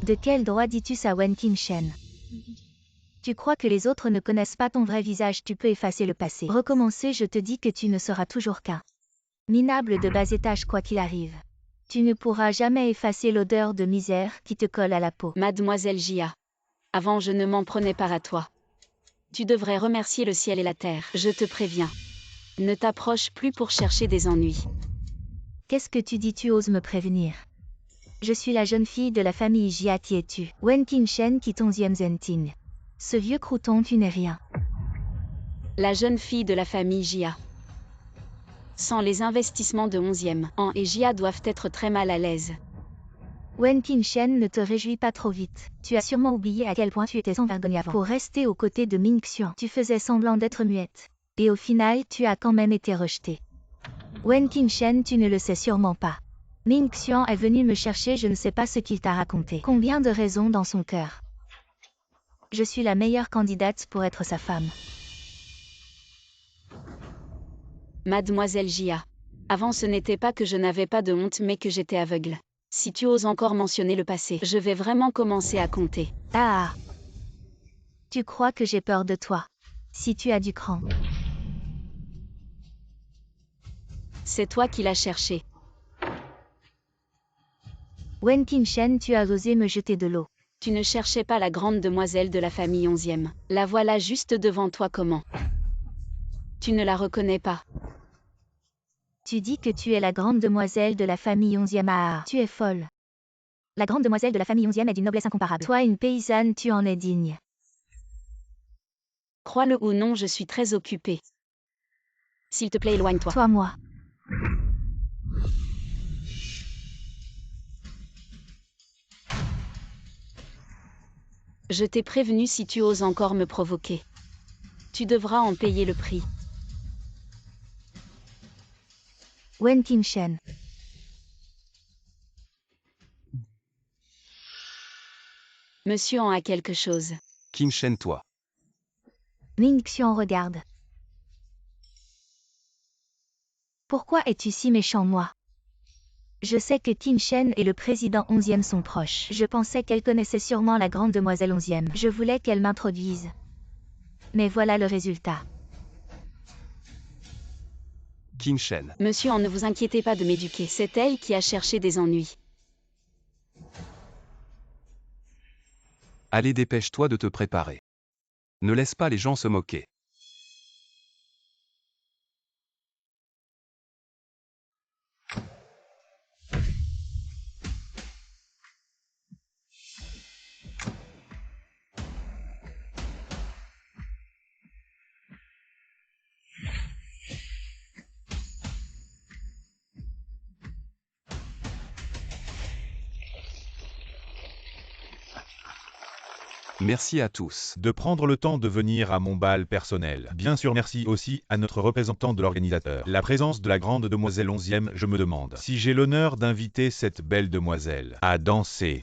De quel droit dis-tu ça, Wen Qingshen? Tu crois que les autres ne connaissent pas ton vrai visage, tu peux effacer le passé. Recommencer, je te dis que tu ne seras toujours qu'un minable de bas étage quoi qu'il arrive. Tu ne pourras jamais effacer l'odeur de misère qui te colle à la peau. Mademoiselle Jia. Avant je ne m'en prenais pas à toi. Tu devrais remercier le ciel et la terre. Je te préviens. Ne t'approche plus pour chercher des ennuis. Qu'est-ce que tu dis? Tu oses me prévenir? Je suis la jeune fille de la famille Jia, qui es-tu? Wen Qingshen qui 11e Zenting. Ce vieux crouton, tu n'es rien. La jeune fille de la famille Jia. Sans les investissements de 11e, An et Jia doivent être très mal à l'aise. Wen Qingshen, ne te réjouis pas trop vite. Tu as sûrement oublié à quel point tu étais sans vergogne avant. Pour rester aux côtés de Mingxian, tu faisais semblant d'être muette. Et au final, tu as quand même été rejetée. Wen Qingshen, tu ne le sais sûrement pas. Mingxian est venu me chercher, je ne sais pas ce qu'il t'a raconté. Combien de raisons dans son cœur. Je suis la meilleure candidate pour être sa femme. Mademoiselle Jia. Avant ce n'était pas que je n'avais pas de honte mais que j'étais aveugle. Si tu oses encore mentionner le passé, je vais vraiment commencer à compter. Ah! Tu crois que j'ai peur de toi? Si tu as du cran. C'est toi qui l'as cherché. Wen Qingshen, tu as osé me jeter de l'eau. Tu ne cherchais pas la grande demoiselle de la famille 11e. La voilà juste devant toi comment? Tu ne la reconnais pas. Tu dis que tu es la grande demoiselle de la famille 11e. Ah, tu es folle. La grande demoiselle de la famille 11e est d'une noblesse incomparable. Toi, une paysanne, tu en es digne. Crois-le ou non, je suis très occupée. S'il te plaît, éloigne-toi. Toi, moi. Je t'ai prévenu, si tu oses encore me provoquer. Tu devras en payer le prix. Wen Qingshen. Monsieur en a quelque chose. Qingshen, toi. Mingxian regarde. Pourquoi es-tu si méchant, moi? Je sais que Qingshen et le président 11e sont proches. Je pensais qu'elle connaissait sûrement la grande demoiselle 11e. Je voulais qu'elle m'introduise. Mais voilà le résultat. Qingshen. Monsieur, ne vous inquiétez pas de m'éduquer. C'est elle qui a cherché des ennuis. Allez, dépêche-toi de te préparer. Ne laisse pas les gens se moquer. Merci à tous. de prendre le temps de venir à mon bal personnel. Bien sûr, merci aussi à notre représentant de l'organisateur. La présence de la grande demoiselle 11e, je me demande si j'ai l'honneur d'inviter cette belle demoiselle à danser.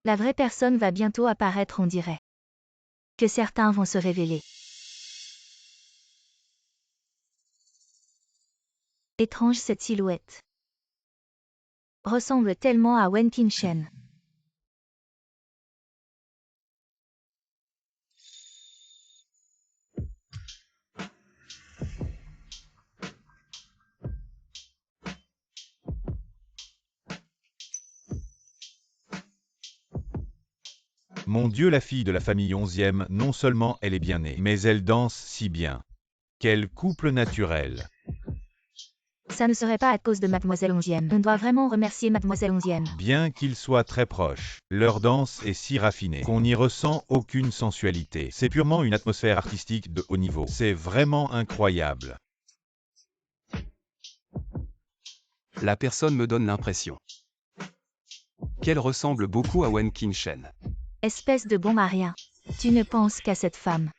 La vraie personne va bientôt apparaître, on dirait. Que certains vont se révéler. Étrange cette silhouette. Ressemble tellement à Wen Qingchen. Mon Dieu, la fille de la famille 11e, non seulement elle est bien née, mais elle danse si bien. Quel couple naturel. Ça ne serait pas à cause de Mademoiselle 11e. On doit vraiment remercier Mademoiselle 11e. Bien qu'ils soient très proches, leur danse est si raffinée qu'on n'y ressent aucune sensualité. C'est purement une atmosphère artistique de haut niveau. C'est vraiment incroyable. La personne me donne l'impression qu'elle ressemble beaucoup à Wen Qingchen. Espèce de bon marien. Tu ne penses qu'à cette femme.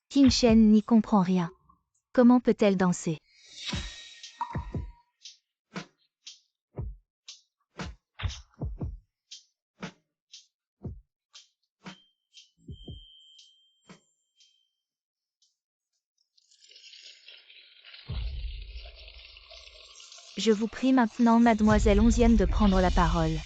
Qingchen n'y comprend rien. Comment peut-elle danser? Je vous prie maintenant, Mademoiselle 11e, de prendre la parole.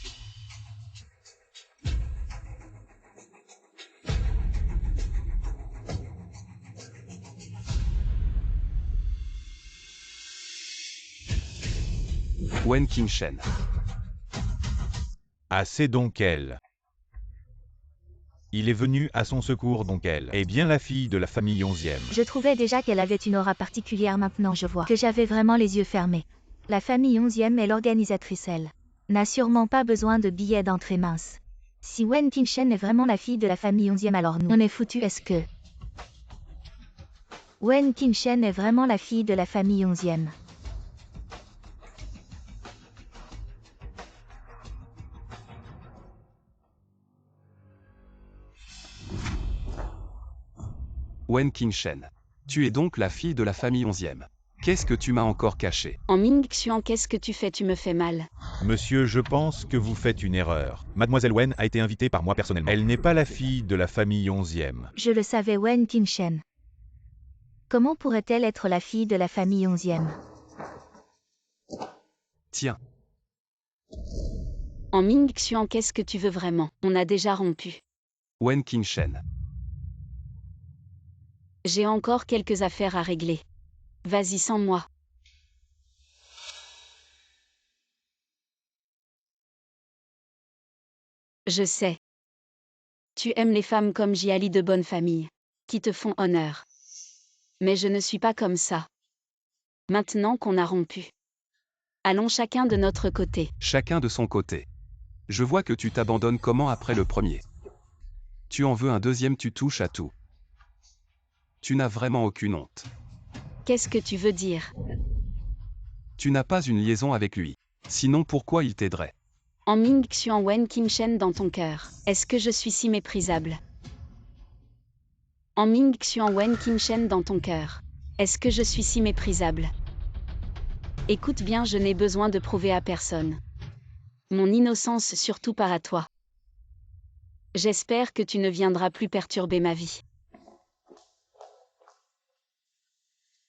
Wen Qingchen. Ah, c'est donc elle. Il est venu à son secours, donc elle est bien la fille de la famille 11e. Je trouvais déjà qu'elle avait une aura particulière, maintenant je vois que j'avais vraiment les yeux fermés. La famille 11e est l'organisatrice, elle n'a sûrement pas besoin de billets d'entrée mince. Si Wen Qingchen est vraiment la fille de la famille 11e, alors nous, on est foutu. Est-ce que Wen Qingchen est vraiment la fille de la famille 11e? Wen Qingchen. Tu es donc la fille de la famille 11e. Qu'est-ce que tu m'as encore caché? En Mingxian, qu'est-ce que tu fais? Tu me fais mal. Monsieur, je pense que vous faites une erreur. Mademoiselle Wen a été invitée par moi personnellement. Elle n'est pas la fille de la famille 11e. Je le savais, Wen Qingchen. Comment pourrait-elle être la fille de la famille 11e? Tiens. En Mingxian, qu'est-ce que tu veux vraiment? On a déjà rompu. Wen Qingchen. J'ai encore quelques affaires à régler. Vas-y sans moi. Je sais. Tu aimes les femmes comme Jiali de bonne famille, qui te font honneur. Mais je ne suis pas comme ça. Maintenant qu'on a rompu, allons chacun de notre côté. Chacun de son côté. Je vois que tu t'abandonnes comment après le premier. Tu en veux un deuxième, tu touches à tout. Tu n'as vraiment aucune honte. Qu'est-ce que tu veux dire? Tu n'as pas une liaison avec lui. Sinon pourquoi il t'aiderait? En Mingxian Wen Qingchen dans ton cœur, est-ce que je suis si méprisable? En Mingxian Wen Qingchen dans ton cœur, est-ce que je suis si méprisable? Écoute bien, je n'ai besoin de prouver à personne mon innocence, surtout pas à toi. J'espère que tu ne viendras plus perturber ma vie.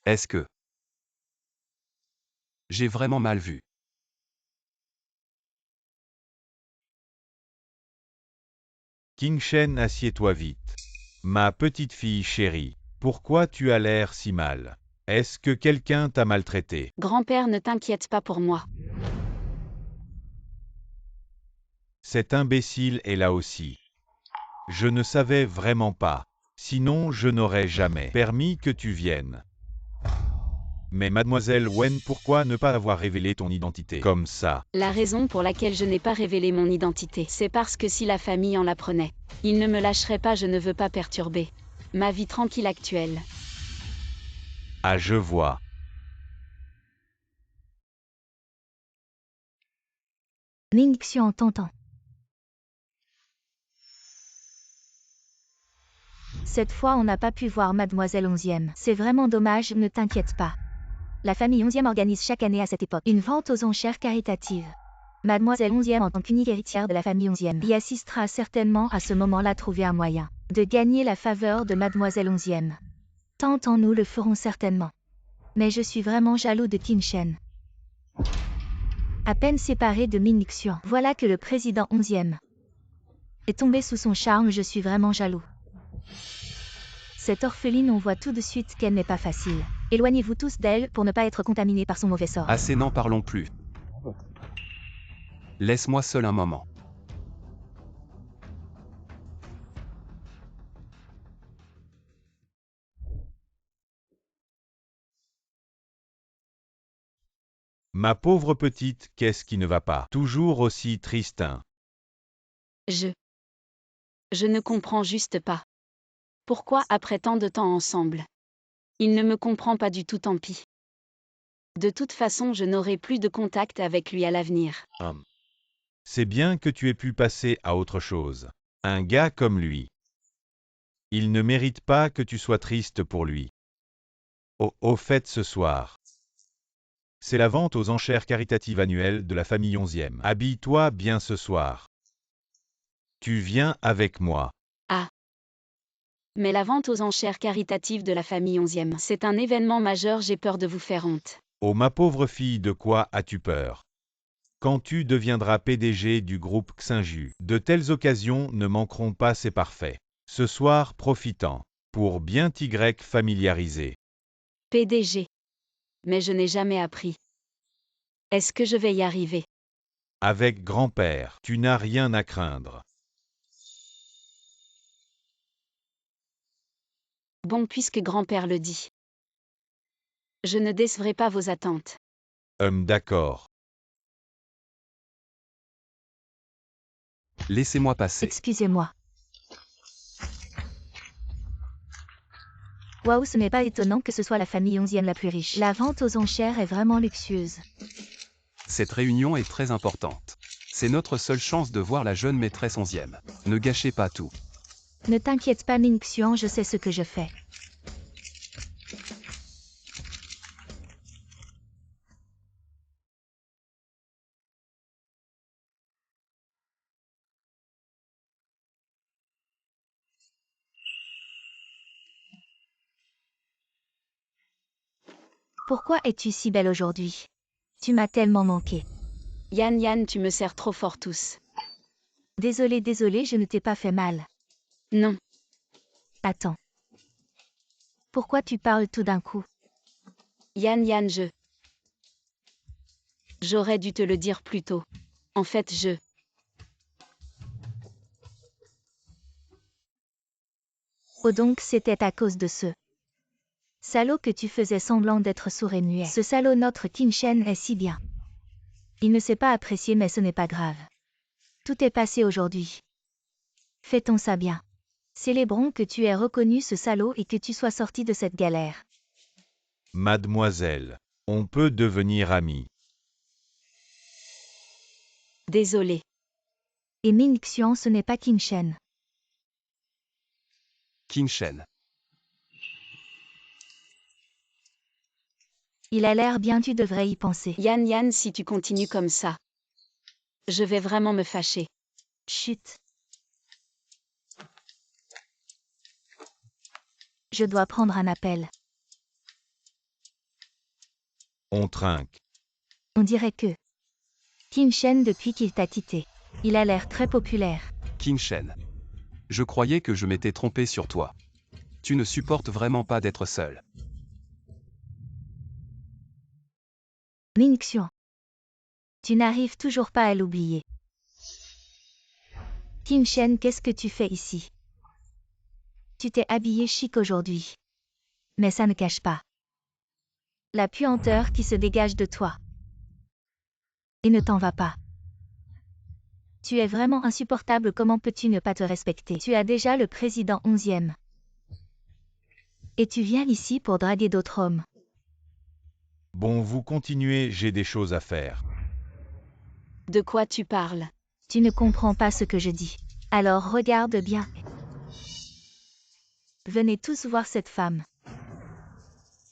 Est-ce que j'ai vraiment mal vu? Qingchen, assieds-toi vite. Ma petite fille chérie, pourquoi tu as l'air si mal? Est-ce que quelqu'un t'a maltraité? Grand-père, ne t'inquiète pas pour moi. Cet imbécile est là aussi. Je ne savais vraiment pas. Sinon, je n'aurais jamais permis que tu viennes. Mais mademoiselle Wen, pourquoi ne pas avoir révélé ton identité comme ça? La raison pour laquelle je n'ai pas révélé mon identité, c'est parce que si la famille en l'apprenait, ils ne me lâcheraient pas. Je ne veux pas perturber ma vie tranquille actuelle. Ah, je vois. Ningxian t'entend. Cette fois on n'a pas pu voir Mademoiselle 11e. C'est vraiment dommage, ne t'inquiète pas. La famille 11e organise chaque année à cette époque une vente aux enchères caritative. Mademoiselle 11e en tant qu'unique héritière de la famille 11e y assistera certainement à ce moment-là. Trouver un moyen de gagner la faveur de Mademoiselle 11e. Tant en nous le ferons certainement. Mais je suis vraiment jaloux de Qin Shen. À peine séparé de Ningxian, voilà que le président 11e est tombé sous son charme. Je suis vraiment jaloux. Cette orpheline, on voit tout de suite qu'elle n'est pas facile. Éloignez-vous tous d'elle pour ne pas être contaminés par son mauvais sort. Assez, n'en parlons plus. Laisse-moi seul un moment. Ma pauvre petite, qu'est-ce qui ne va pas? Toujours aussi triste, hein? Je ne comprends juste pas. Pourquoi après tant de temps ensemble? Il ne me comprend pas du tout, tant pis. De toute façon, je n'aurai plus de contact avec lui à l'avenir. C'est bien que tu aies pu passer à autre chose. Un gars comme lui. Il ne mérite pas que tu sois triste pour lui. Au fait, ce soir, c'est la vente aux enchères caritatives annuelles de la famille 11e. Habille-toi bien ce soir. Tu viens avec moi. Ah. Mais la vente aux enchères caritatives de la famille 11e, c'est un événement majeur. J'ai peur de vous faire honte. Oh ma pauvre fille, de quoi as-tu peur? Quand tu deviendras PDG du groupe Xinju, de telles occasions ne manqueront pas, c'est parfait. Ce soir, profitant, pour bien t'y familiariser. PDG. Mais je n'ai jamais appris. Est-ce que je vais y arriver? Avec grand-père, tu n'as rien à craindre. Bon, puisque grand-père le dit. Je ne décevrai pas vos attentes. D'accord. Laissez-moi passer. Excusez-moi. Waouh, ce n'est pas étonnant que ce soit la famille 11e la plus riche. La vente aux enchères est vraiment luxueuse. Cette réunion est très importante. C'est notre seule chance de voir la jeune maîtresse 11e. Ne gâchez pas tout. Ne t'inquiète pas Ningxian, je sais ce que je fais. Pourquoi es-tu si belle aujourd'hui? Tu m'as tellement manqué. Yan, tu me sers trop fort tous. Désolé, je ne t'ai pas fait mal. Non. Attends. Pourquoi tu parles tout d'un coup? Yan, j'aurais dû te le dire plus tôt. En fait, Oh donc c'était à cause de ce salaud que tu faisais semblant d'être sourd et muet. Ce salaud, notre Qin Shen est si bien. Il ne sait pas apprécier, mais ce n'est pas grave. Tout est passé aujourd'hui. Fêtons ça bien. Célébrons que tu aies reconnu ce salaud et que tu sois sorti de cette galère. Mademoiselle, on peut devenir amis. Désolé. Et Ningxian, ce n'est pas Qin Shen. Qin Shen. Il a l'air bien, tu devrais y penser. Yan, si tu continues comme ça, je vais vraiment me fâcher. Chut. Je dois prendre un appel. On trinque. On dirait que Qin Shen, depuis qu'il t'a quitté, il a l'air très populaire. Qin Shen. Je croyais que je m'étais trompé sur toi. Tu ne supportes vraiment pas d'être seul. Ningxian. Tu n'arrives toujours pas à l'oublier. Qin Shen, qu'est-ce que tu fais ici? Tu t'es habillé chic aujourd'hui. Mais ça ne cache pas La puanteur qui se dégage de toi. Et ne t'en va pas. Tu es vraiment insupportable, comment peux-tu ne pas te respecter? Tu as déjà le président 11e. Et tu viens ici pour draguer d'autres hommes. Bon, vous continuez, j'ai des choses à faire. De quoi tu parles? Tu ne comprends pas ce que je dis. Alors regarde bien. Venez tous voir cette femme.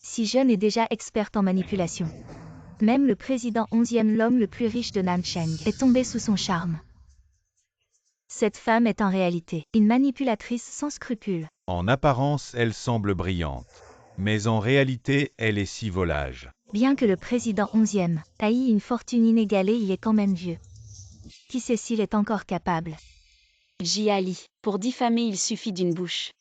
Si jeune et déjà experte en manipulation. Même le président 11e, l'homme le plus riche de Nancheng, est tombé sous son charme. Cette femme est en réalité une manipulatrice sans scrupules. En apparence, elle semble brillante. Mais en réalité, elle est si volage. Bien que le président 11e ait une fortune inégalée, il est quand même vieux. Qui sait s'il est encore capable? Jiali, pour diffamer il suffit d'une bouche.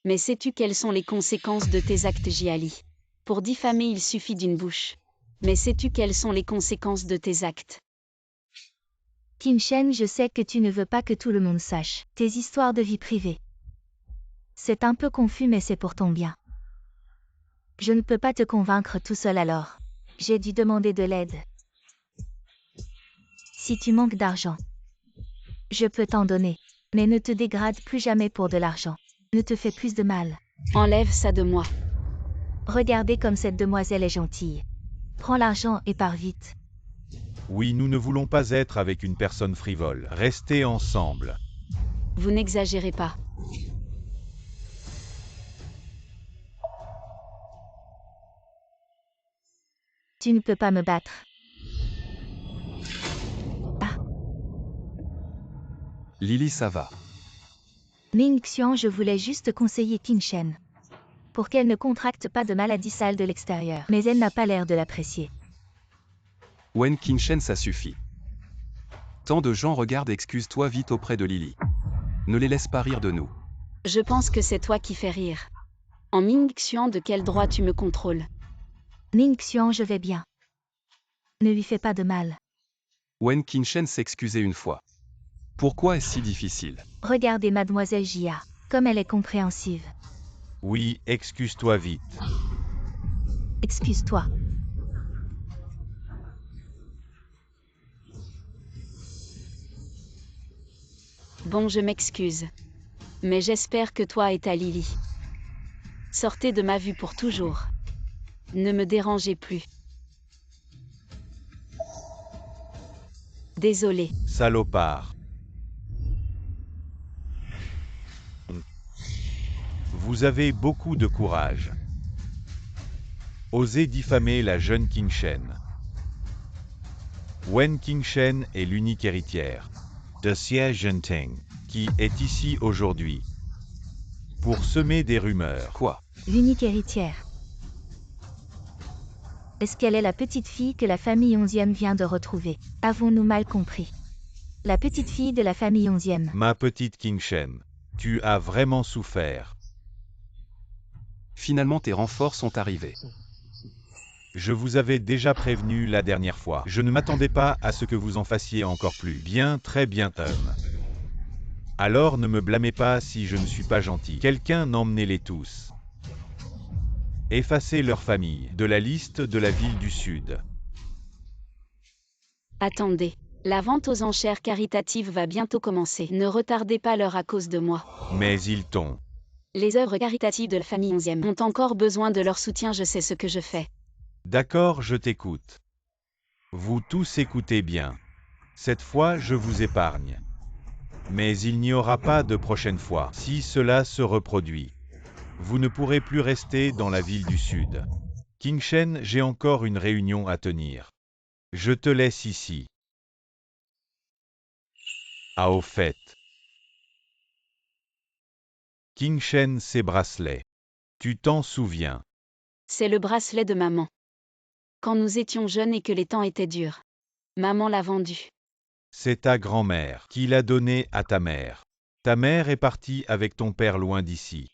Mais sais-tu quelles sont les conséquences de tes actes, Jiali? Pour diffamer il suffit d'une bouche. Mais sais-tu quelles sont les conséquences de tes actes? Qin Shen, je sais que tu ne veux pas que tout le monde sache tes histoires de vie privée. C'est un peu confus, mais c'est pour ton bien. Je ne peux pas te convaincre tout seul, alors j'ai dû demander de l'aide. Si tu manques d'argent, je peux t'en donner. Mais ne te dégrade plus jamais pour de l'argent. Ne te fais plus de mal. Enlève ça de moi. Regardez comme cette demoiselle est gentille. Prends l'argent et pars vite. Oui, nous ne voulons pas être avec une personne frivole. Restez ensemble. Vous n'exagérez pas. Tu ne peux pas me battre. Ah, Lily, ça va. Ning Xian, je voulais juste conseiller Qin Shen. Pour qu'elle ne contracte pas de maladie sale de l'extérieur. Mais elle n'a pas l'air de l'apprécier. Wen Qingshen, ça suffit. Tant de gens regardent, excuse-toi vite auprès de Lily. Ne les laisse pas rire de nous. Je pense que c'est toi qui fais rire. En Ming Xian, de quel droit tu me contrôles? Ning Xian, je vais bien. Ne lui fais pas de mal. Wen Qingshen s'excusait une fois. Pourquoi est-ce si difficile? Regardez mademoiselle Jia, comme elle est compréhensive. Oui, excuse-toi vite. Excuse-toi. Bon, je m'excuse. Mais j'espère que toi et ta Lily. Sortez de ma vue pour toujours. Ne me dérangez plus. Désolé. Salopard. Vous avez beaucoup de courage. Osez diffamer la jeune Qin Shen. Wen Qingshen est l'unique héritière de Xie Zhenteng, qui est ici aujourd'hui pour semer des rumeurs. Quoi? L'unique héritière. Est-ce qu'elle est la petite fille que la famille 11e vient de retrouver? Avons-nous mal compris? La petite fille de la famille 11e. Ma petite Qin Shen, tu as vraiment souffert. Finalement, tes renforts sont arrivés. Je vous avais déjà prévenu la dernière fois. Je ne m'attendais pas à ce que vous en fassiez encore plus. Bien, très bien, homme. Alors ne me blâmez pas si je ne suis pas gentil. Quelqu'un emmenez-les tous. Effacez leur famille de la liste de la ville du Sud. Attendez. La vente aux enchères caritatives va bientôt commencer. Ne retardez pas l'heure à cause de moi. Mais ils t'ont. Les œuvres caritatives de la famille 11e ont encore besoin de leur soutien, je sais ce que je fais. D'accord, je t'écoute. Vous tous écoutez bien. Cette fois, je vous épargne. Mais il n'y aura pas de prochaine fois. Si cela se reproduit, vous ne pourrez plus rester dans la ville du Sud. Qin Shen, j'ai encore une réunion à tenir. Je te laisse ici. Ah, au fait. Qin Shen, ses bracelets. Tu t'en souviens? C'est le bracelet de maman. Quand nous étions jeunes et que les temps étaient durs. Maman l'a vendu. C'est ta grand-mère qui l'a donné à ta mère. Ta mère est partie avec ton père loin d'ici.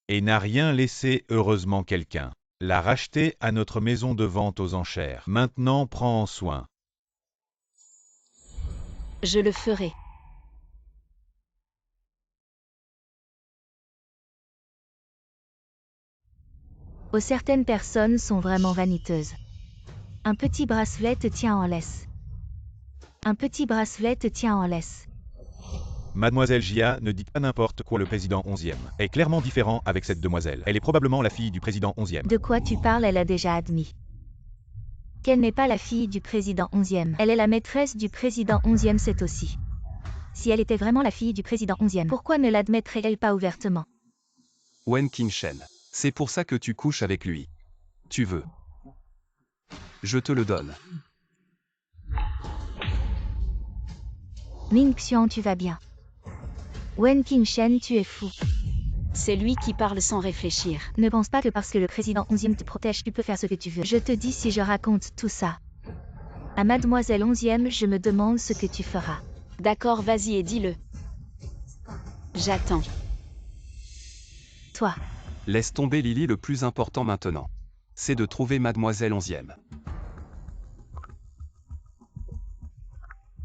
Et n'a rien laissé, heureusement quelqu'un l'a racheté à notre maison de vente aux enchères. Maintenant, prends en soin. Je le ferai. Oh, certaines personnes sont vraiment vaniteuses. Un petit bracelet te tient en laisse. Un petit bracelet te tient en laisse. Mademoiselle Jia, ne dites pas n'importe quoi, le président 11e est clairement différent avec cette demoiselle. Elle est probablement la fille du président 11e. De quoi tu parles? Elle a déjà admis qu'elle n'est pas la fille du président 11e. Elle est la maîtresse du président 11e, c'est aussi. Si elle était vraiment la fille du président 11e, pourquoi ne l'admettrait-elle pas ouvertement? Wen Qingshen, c'est pour ça que tu couches avec lui. Tu veux. Je te le donne. Ming Xian, tu vas bien? Wen Qingshen, tu es fou. C'est lui qui parle sans réfléchir. Ne pense pas que parce que le président 11e te protège, tu peux faire ce que tu veux. Je te dis, si je raconte tout ça à mademoiselle 11e, je me demande ce que tu feras. D'accord, vas-y et dis-le. J'attends. Toi, Laisse tomber Lily, le plus important maintenant. C'est de trouver mademoiselle 11e.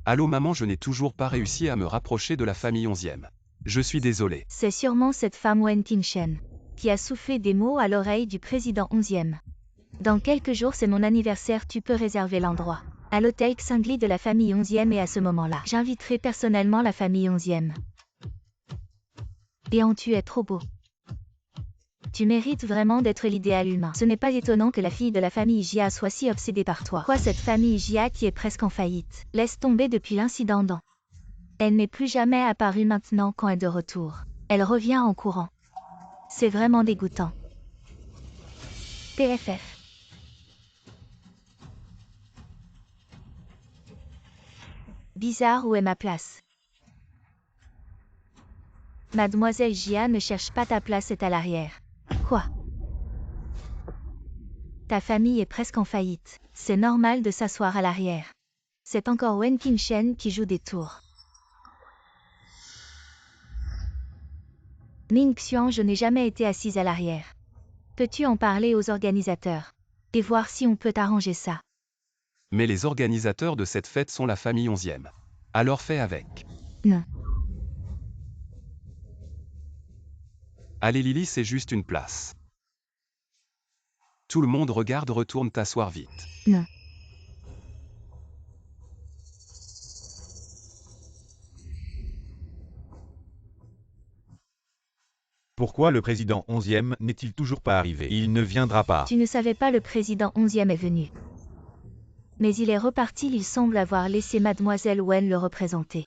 Allô maman, je n'ai toujours pas réussi à me rapprocher de la famille 11e. Je suis désolé. c'est sûrement cette femme Wen Qingshen qui a soufflé des mots à l'oreille du président 11e. Dans quelques jours, c'est mon anniversaire, tu peux réserver l'endroit à l'hôtel Xingli de la famille 11e, et à ce moment-là, j'inviterai personnellement la famille 11e. Et tu es trop beau. Tu mérites vraiment d'être l'idéal humain. Ce n'est pas étonnant que la fille de la famille Jia soit si obsédée par toi. Quoi, cette famille Jia qui est presque en faillite? Laisse tomber depuis l'incident dans. Elle n'est plus jamais apparue maintenant quand elle est de retour. Elle revient en courant. C'est vraiment dégoûtant. PFF. Bizarre, où est ma place? Mademoiselle Jia ne cherche pas ta place, est à l'arrière. Quoi? Ta famille est presque en faillite. C'est normal de s'asseoir à l'arrière. C'est encore Wen Qingshen qui joue des tours. Ming Xian, je n'ai jamais été assise à l'arrière. Peux-tu en parler aux organisateurs et voir si on peut arranger ça? Mais les organisateurs de cette fête sont la famille 11e. Alors fais avec. Non. Allez Lily, c'est juste une place. Tout le monde regarde, retourne t'asseoir vite. Non. Pourquoi le président 11e n'est-il toujours pas arrivé? Il ne viendra pas. Tu ne savais pas, le président 11e est venu. Mais il est reparti, il semble avoir laissé mademoiselle Wen le représenter.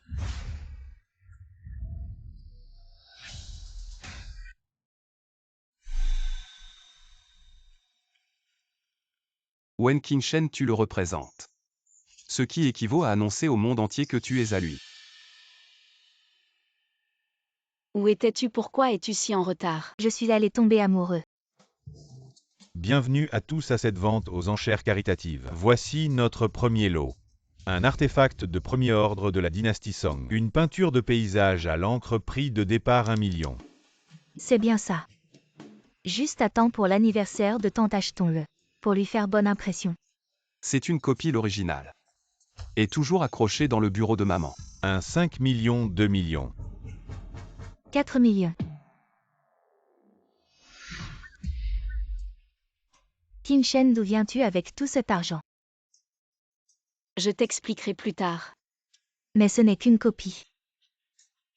Wen Qingshen, tu le représentes. Ce qui équivaut à annoncer au monde entier que tu es à lui. Où étais-tu? Pourquoi es-tu si en retard? Je suis allé tomber amoureux. Bienvenue à tous à cette vente aux enchères caritatives. Voici notre premier lot. Un artefact de premier ordre de la dynastie Song. Une peinture de paysage à l'encre, prix de départ 1 million. C'est bien ça. Juste à temps pour l'anniversaire de tante, achetons-le. Pour lui faire bonne impression. C'est une copie, l'original. Et toujours accroché dans le bureau de maman. Un 5 millions, 2 millions. 4 millions. Qingshen, d'où viens-tu avec tout cet argent? Je t'expliquerai plus tard. Mais ce n'est qu'une copie.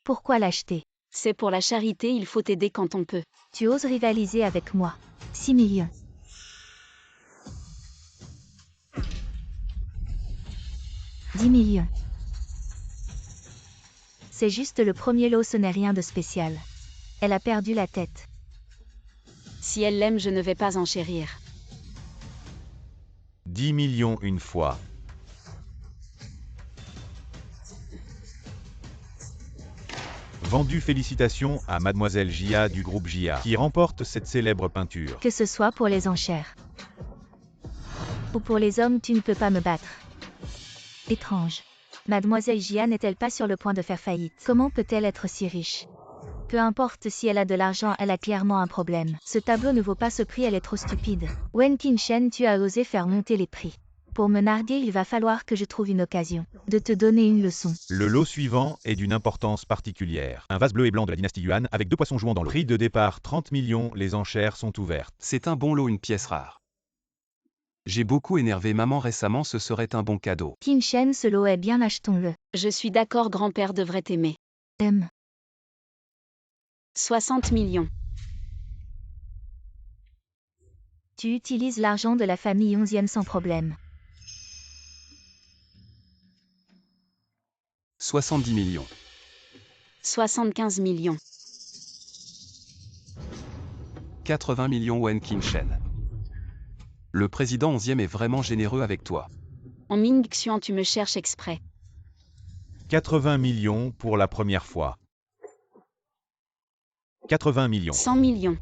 Pourquoi l'acheter? C'est pour la charité, il faut aider quand on peut. Tu oses rivaliser avec moi? 6 millions. 10 millions. C'est juste le premier lot, ce n'est rien de spécial. Elle a perdu la tête. Si elle l'aime, je ne vais pas enchérir. 10 millions une fois. Vendu, félicitations à mademoiselle Jia du groupe Jia qui remporte cette célèbre peinture. Que ce soit pour les enchères ou pour les hommes, tu ne peux pas me battre. Étrange. Mademoiselle Jia n'est-elle pas sur le point de faire faillite? Comment peut-elle être si riche? Peu importe si elle a de l'argent, elle a clairement un problème. Ce tableau ne vaut pas ce prix, elle est trop stupide. Wen Qingshen, tu as osé faire monter les prix. Pour me narguer, il va falloir que je trouve une occasion de te donner une leçon. Le lot suivant est d'une importance particulière. Un vase bleu et blanc de la dynastie Yuan avec 2 poissons jouant dans l'eau. Prix de départ 30 millions, les enchères sont ouvertes. C'est un bon lot, une pièce rare. J'ai beaucoup énervé maman récemment, ce serait un bon cadeau. Qin Shen, ce lot est bien, achetons-le. Je suis d'accord, grand-père devrait t'aimer. 60 millions. Tu utilises l'argent de la famille 11e sans problème. 70 millions. 75 millions. 80 millions Wen Qingshen. Le président 11e est vraiment généreux avec toi. En Ming Xian, tu me cherches exprès. 80 millions pour la première fois. 80 millions. 100 millions.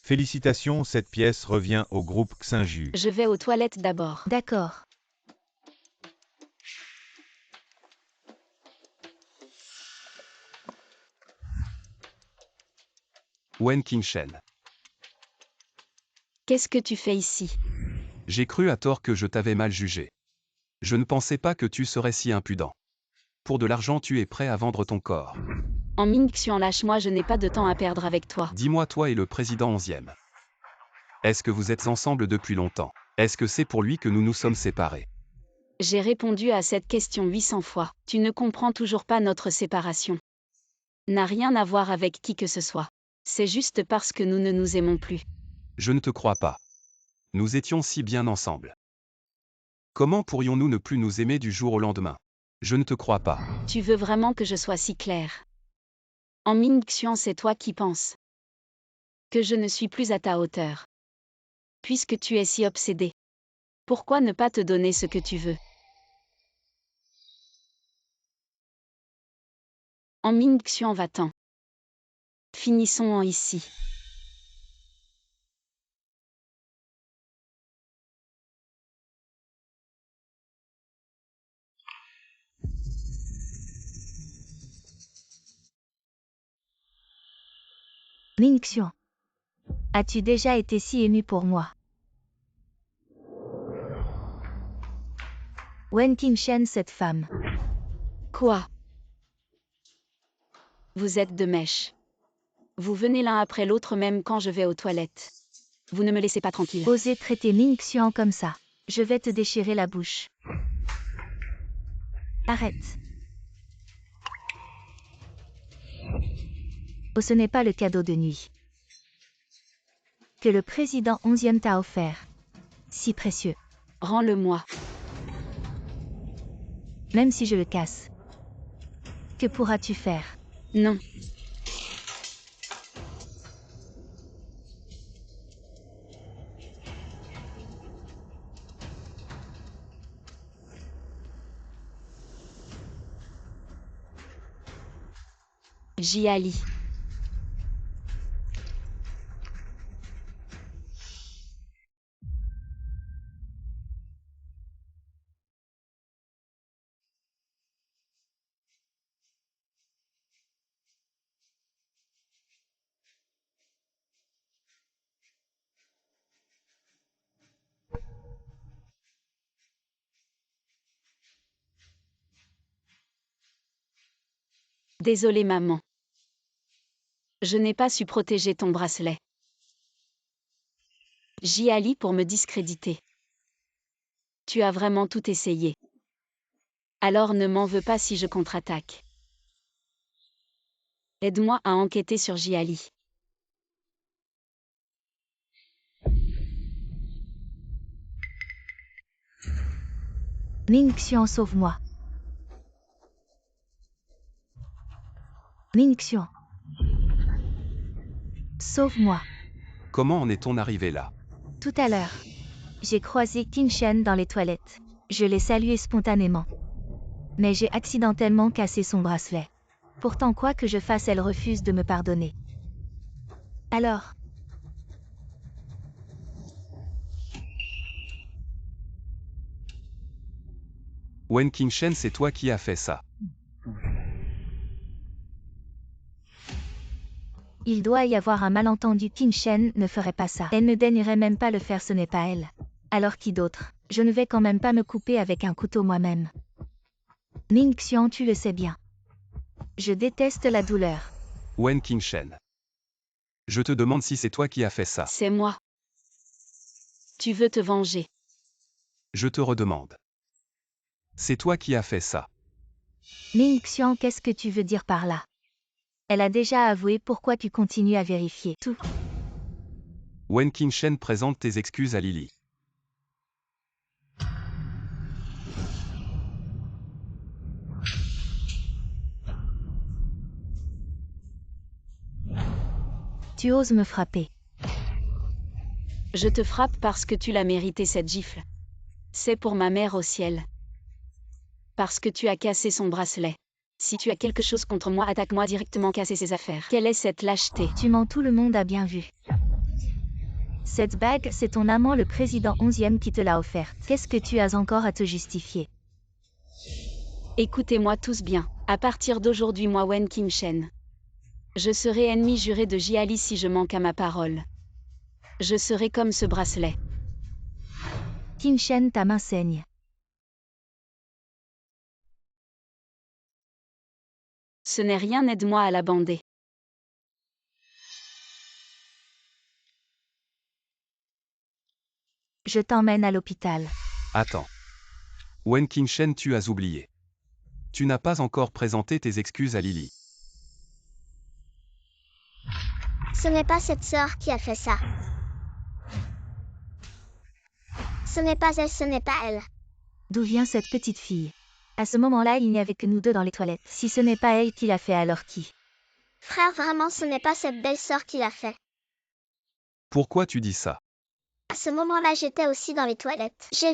Félicitations, cette pièce revient au groupe Xinju. Je vais aux toilettes d'abord. D'accord. Wen Qingshen. Qu'est-ce que tu fais ici? J'ai cru à tort que je t'avais mal jugé. Je ne pensais pas que tu serais si impudent. Pour de l'argent, tu es prêt à vendre ton corps. En Ming Xian, lâche-moi, je n'ai pas de temps à perdre avec toi. Dis-moi, toi et le président 11e. Est-ce que vous êtes ensemble depuis longtemps? Est-ce que c'est pour lui que nous nous sommes séparés? J'ai répondu à cette question 800 fois. Tu ne comprends toujours pas, notre séparation n'a rien à voir avec qui que ce soit. C'est juste parce que nous ne nous aimons plus. Je ne te crois pas. Nous étions si bien ensemble. Comment pourrions-nous ne plus nous aimer du jour au lendemain? Je ne te crois pas. Tu veux vraiment que je sois si claire? En Ming Xian, c'est toi qui penses que je ne suis plus à ta hauteur. Puisque tu es si obsédé, pourquoi ne pas te donner ce que tu veux? En Ming Xian, va-t'en. Finissons en ici. Ming Xian. As-tu déjà été si ému pour moi? Wen Qingshen, cette femme. Quoi? Vous êtes de mèche. Vous venez l'un après l'autre même quand je vais aux toilettes. Vous ne me laissez pas tranquille. Oser traiter Ming Xian comme ça. Je vais te déchirer la bouche. Arrête. Oh, ce n'est pas le cadeau de nuit que le président 11e t'a offert. Si précieux. Rends-le-moi. Même si je le casse. Que pourras-tu faire? Non. Jiali. Désolée maman. Je n'ai pas su protéger ton bracelet. Jiali pour me discréditer. Tu as vraiment tout essayé. Alors ne m'en veux pas si je contre-attaque. Aide-moi à enquêter sur Jiali. Ming Xian, sauve-moi. Ming Xian. Sauve-moi. Comment en est-on arrivé là? Tout à l'heure, j'ai croisé Qin Shen dans les toilettes. Je l'ai salué spontanément. Mais j'ai accidentellement cassé son bracelet. Pourtant, quoi que je fasse, elle refuse de me pardonner. Alors, Wen Qingshen, c'est toi qui as fait ça. Il doit y avoir un malentendu. Qin Shen ne ferait pas ça. Elle ne daignerait même pas le faire, ce n'est pas elle. Alors qui d'autre? Je ne vais quand même pas me couper avec un couteau moi-même. Ning Xian, tu le sais bien. Je déteste la douleur. Wen Qingshen. Je te demande si c'est toi qui as fait ça. C'est moi. Tu veux te venger. Je te redemande. C'est toi qui as fait ça. Ning Xian, qu'est-ce que tu veux dire par là? Elle a déjà avoué, pourquoi tu continues à vérifier tout? Wen Qingshen, présente tes excuses à Lily. Tu oses me frapper. Je te frappe parce que tu l'as mérité cette gifle. C'est pour ma mère au ciel. Parce que tu as cassé son bracelet. Si tu as quelque chose contre moi, attaque-moi directement, casser ses affaires. Quelle est cette lâcheté? Tu mens, tout le monde a bien vu. Cette bague, c'est ton amant le président 11e qui te l'a offerte. Qu'est-ce que tu as encore à te justifier? Écoutez-moi tous bien. À partir d'aujourd'hui, moi Wen Qingshen. Je serai ennemi juré de Jiali si je manque à ma parole. Je serai comme ce bracelet. Qin Shen, ta main saigne. Ce n'est rien, aide-moi à la bander. Je t'emmène à l'hôpital. Attends. Wen Qingshen, tu as oublié. Tu n'as pas encore présenté tes excuses à Lily. Ce n'est pas cette sœur qui a fait ça. Ce n'est pas elle, ce n'est pas elle. D'où vient cette petite fille? À ce moment-là, il n'y avait que nous deux dans les toilettes. Si ce n'est pas elle qui l'a fait, alors qui? Frère, vraiment, ce n'est pas cette belle sœur qui l'a fait. Pourquoi tu dis ça? À ce moment-là, j'étais aussi dans les toilettes. J'ai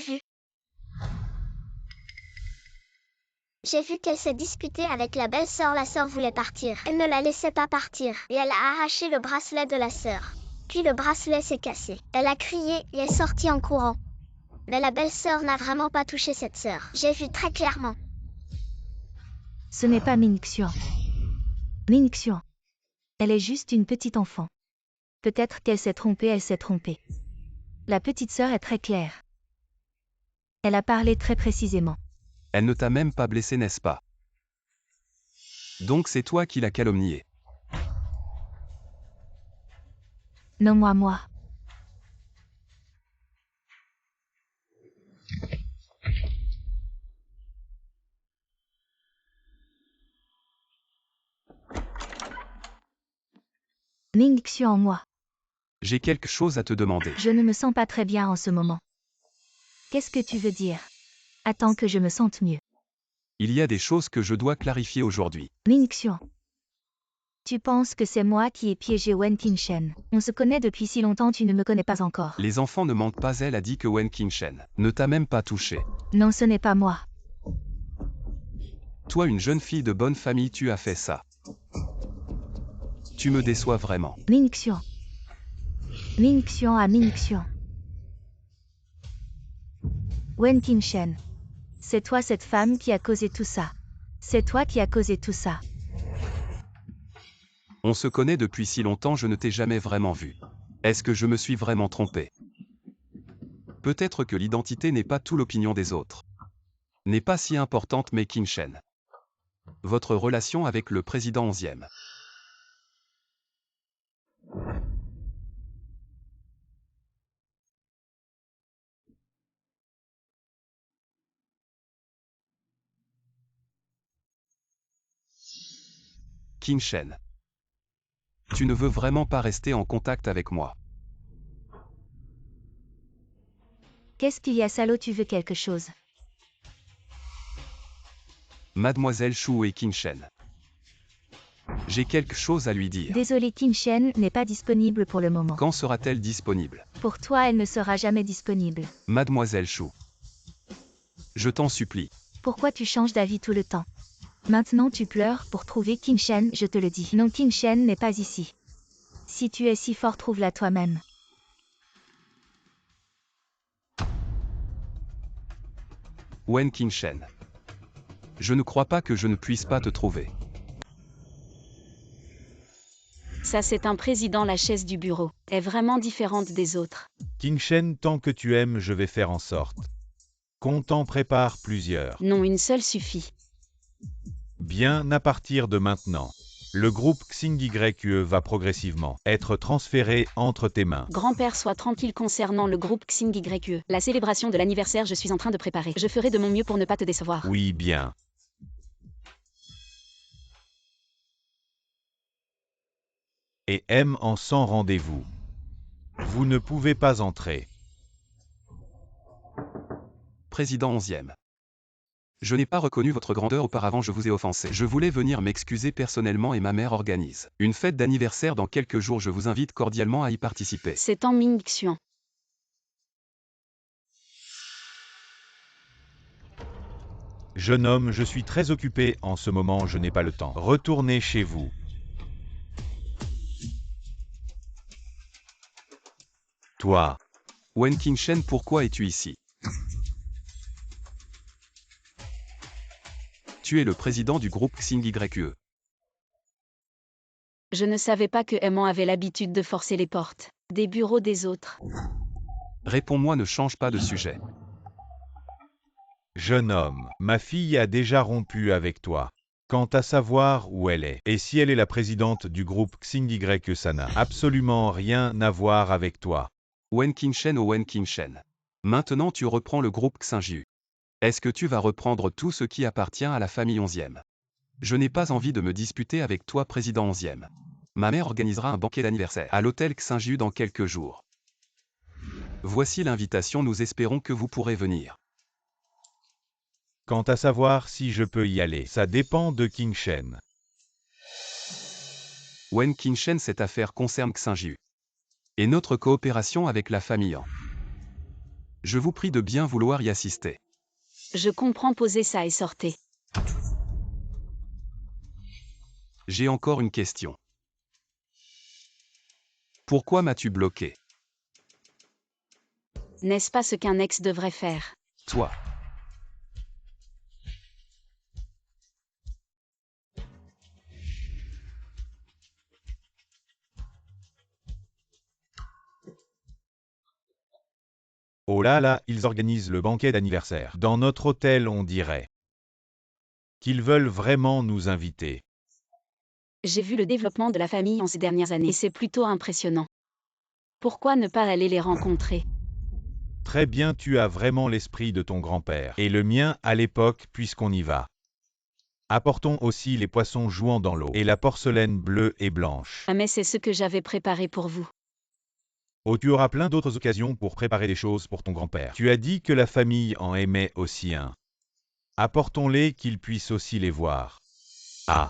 vu qu'elle s'est disputée avec la belle-sœur. La sœur voulait partir. Elle ne la laissait pas partir. Et elle a arraché le bracelet de la sœur. Puis le bracelet s'est cassé. Elle a crié et est sortie en courant. Mais la belle-sœur n'a vraiment pas touché cette sœur. J'ai vu très clairement. Ce n'est pas Ning Xian. Ning Xian. Elle est juste une petite enfant. Peut-être qu'elle s'est trompée, elle s'est trompée. La petite sœur est très claire. Elle a parlé très précisément. Elle ne t'a même pas blessé, n'est-ce pas? Donc c'est toi qui l'as calomniée. Non, moi. Ning Xian, moi. J'ai quelque chose à te demander. Je ne me sens pas très bien en ce moment. Qu'est-ce que tu veux dire? Attends que je me sente mieux. Il y a des choses que je dois clarifier aujourd'hui. Ning Xian. Tu penses que c'est moi qui ai piégé Wen Qingshen? On se connaît depuis si longtemps, tu ne me connais pas encore. Les enfants ne mentent pas, elle a dit que Wen Qingshen ne t'a même pas touché. Non, ce n'est pas moi. Toi, une jeune fille de bonne famille, tu as fait ça. Tu me déçois vraiment. Ning Xian. Ning Xian à Ning Xian. Wen Qingshen. C'est toi cette femme qui a causé tout ça. C'est toi qui as causé tout ça. On se connaît depuis si longtemps, je ne t'ai jamais vraiment vu. Est-ce que je me suis vraiment trompé? Peut-être que l'identité n'est pas tout, l'opinion des autres n'est pas si importante, mais Qingshen. Votre relation avec le président 11e. Qingshen. Tu ne veux vraiment pas rester en contact avec moi. Qu'est-ce qu'il y a, salaud, tu veux quelque chose? Mademoiselle Shu et Qingshen. J'ai quelque chose à lui dire. Désolé, Qingshen n'est pas disponible pour le moment. Quand sera-t-elle disponible? Pour toi, elle ne sera jamais disponible. Mademoiselle Shu. Je t'en supplie. Pourquoi tu changes d'avis tout le temps? Maintenant tu pleures pour trouver Qingshen, je te le dis. Non, Qingshen n'est pas ici. Si tu es si fort, trouve-la toi-même. Wen Qingshen. Je ne crois pas que je ne puisse pas te trouver. Ça c'est un président, la chaise du bureau est vraiment différente des autres. King Shen, tant que tu aimes, je vais faire en sorte qu'on t'en prépare plusieurs. Non, une seule suffit. Bien, à partir de maintenant, le groupe XingYue va progressivement être transféré entre tes mains. Grand-père, sois tranquille concernant le groupe XingYue. La célébration de l'anniversaire, je suis en train de préparer. Je ferai de mon mieux pour ne pas te décevoir. Oui, bien. Et M en sans rendez-vous. Vous ne pouvez pas entrer. Président 11e. Je n'ai pas reconnu votre grandeur auparavant, je vous ai offensé. Je voulais venir m'excuser personnellement et ma mère organise une fête d'anniversaire dans quelques jours, je vous invite cordialement à y participer. C'est en Mingxian. Jeune homme, je suis très occupé en ce moment, je n'ai pas le temps. Retournez chez vous. Toi, Wen Qingshen, pourquoi es-tu ici? Tu es le président du groupe XingYue. Je ne savais pas que Aimant avait l'habitude de forcer les portes des bureaux des autres. Réponds-moi, ne change pas de sujet. jeune homme, ma fille a déjà rompu avec toi. Quant à savoir où elle est, et si elle est la présidente du groupe XingYue, ça n'a absolument rien à voir avec toi. Wen Qingshen, oh Wen Qingshen. Maintenant tu reprends le groupe Xingyu. Est-ce que tu vas reprendre tout ce qui appartient à la famille 11e? Je n'ai pas envie de me disputer avec toi, président 11e. Ma mère organisera un banquet d'anniversaire à l'hôtel Xingyu dans quelques jours. Voici l'invitation, nous espérons que vous pourrez venir. Quant à savoir si je peux y aller, ça dépend de King Shen. Wen Qingshen, cette affaire concerne Xingyu et notre coopération avec la famille Han. Je vous prie de bien vouloir y assister. Je comprends, posez ça et sortez. J'ai encore une question. Pourquoi m'as-tu bloqué? N'est-ce pas ce qu'un ex devrait faire? Toi. Oh là là, ils organisent le banquet d'anniversaire. Dans notre hôtel, on dirait qu'ils veulent vraiment nous inviter. J'ai vu le développement de la famille en ces dernières années et c'est plutôt impressionnant. Pourquoi ne pas aller les rencontrer? Très bien, tu as vraiment l'esprit de ton grand-père. Et le mien à l'époque, puisqu'on y va. Apportons aussi les poissons jouant dans l'eau et la porcelaine bleue et blanche. Ah, mais c'est ce que j'avais préparé pour vous. Oh, tu auras plein d'autres occasions pour préparer des choses pour ton grand-père. Tu as dit que la famille en aimait aussi un. Apportons-les qu'ils puissent aussi les voir. Ah.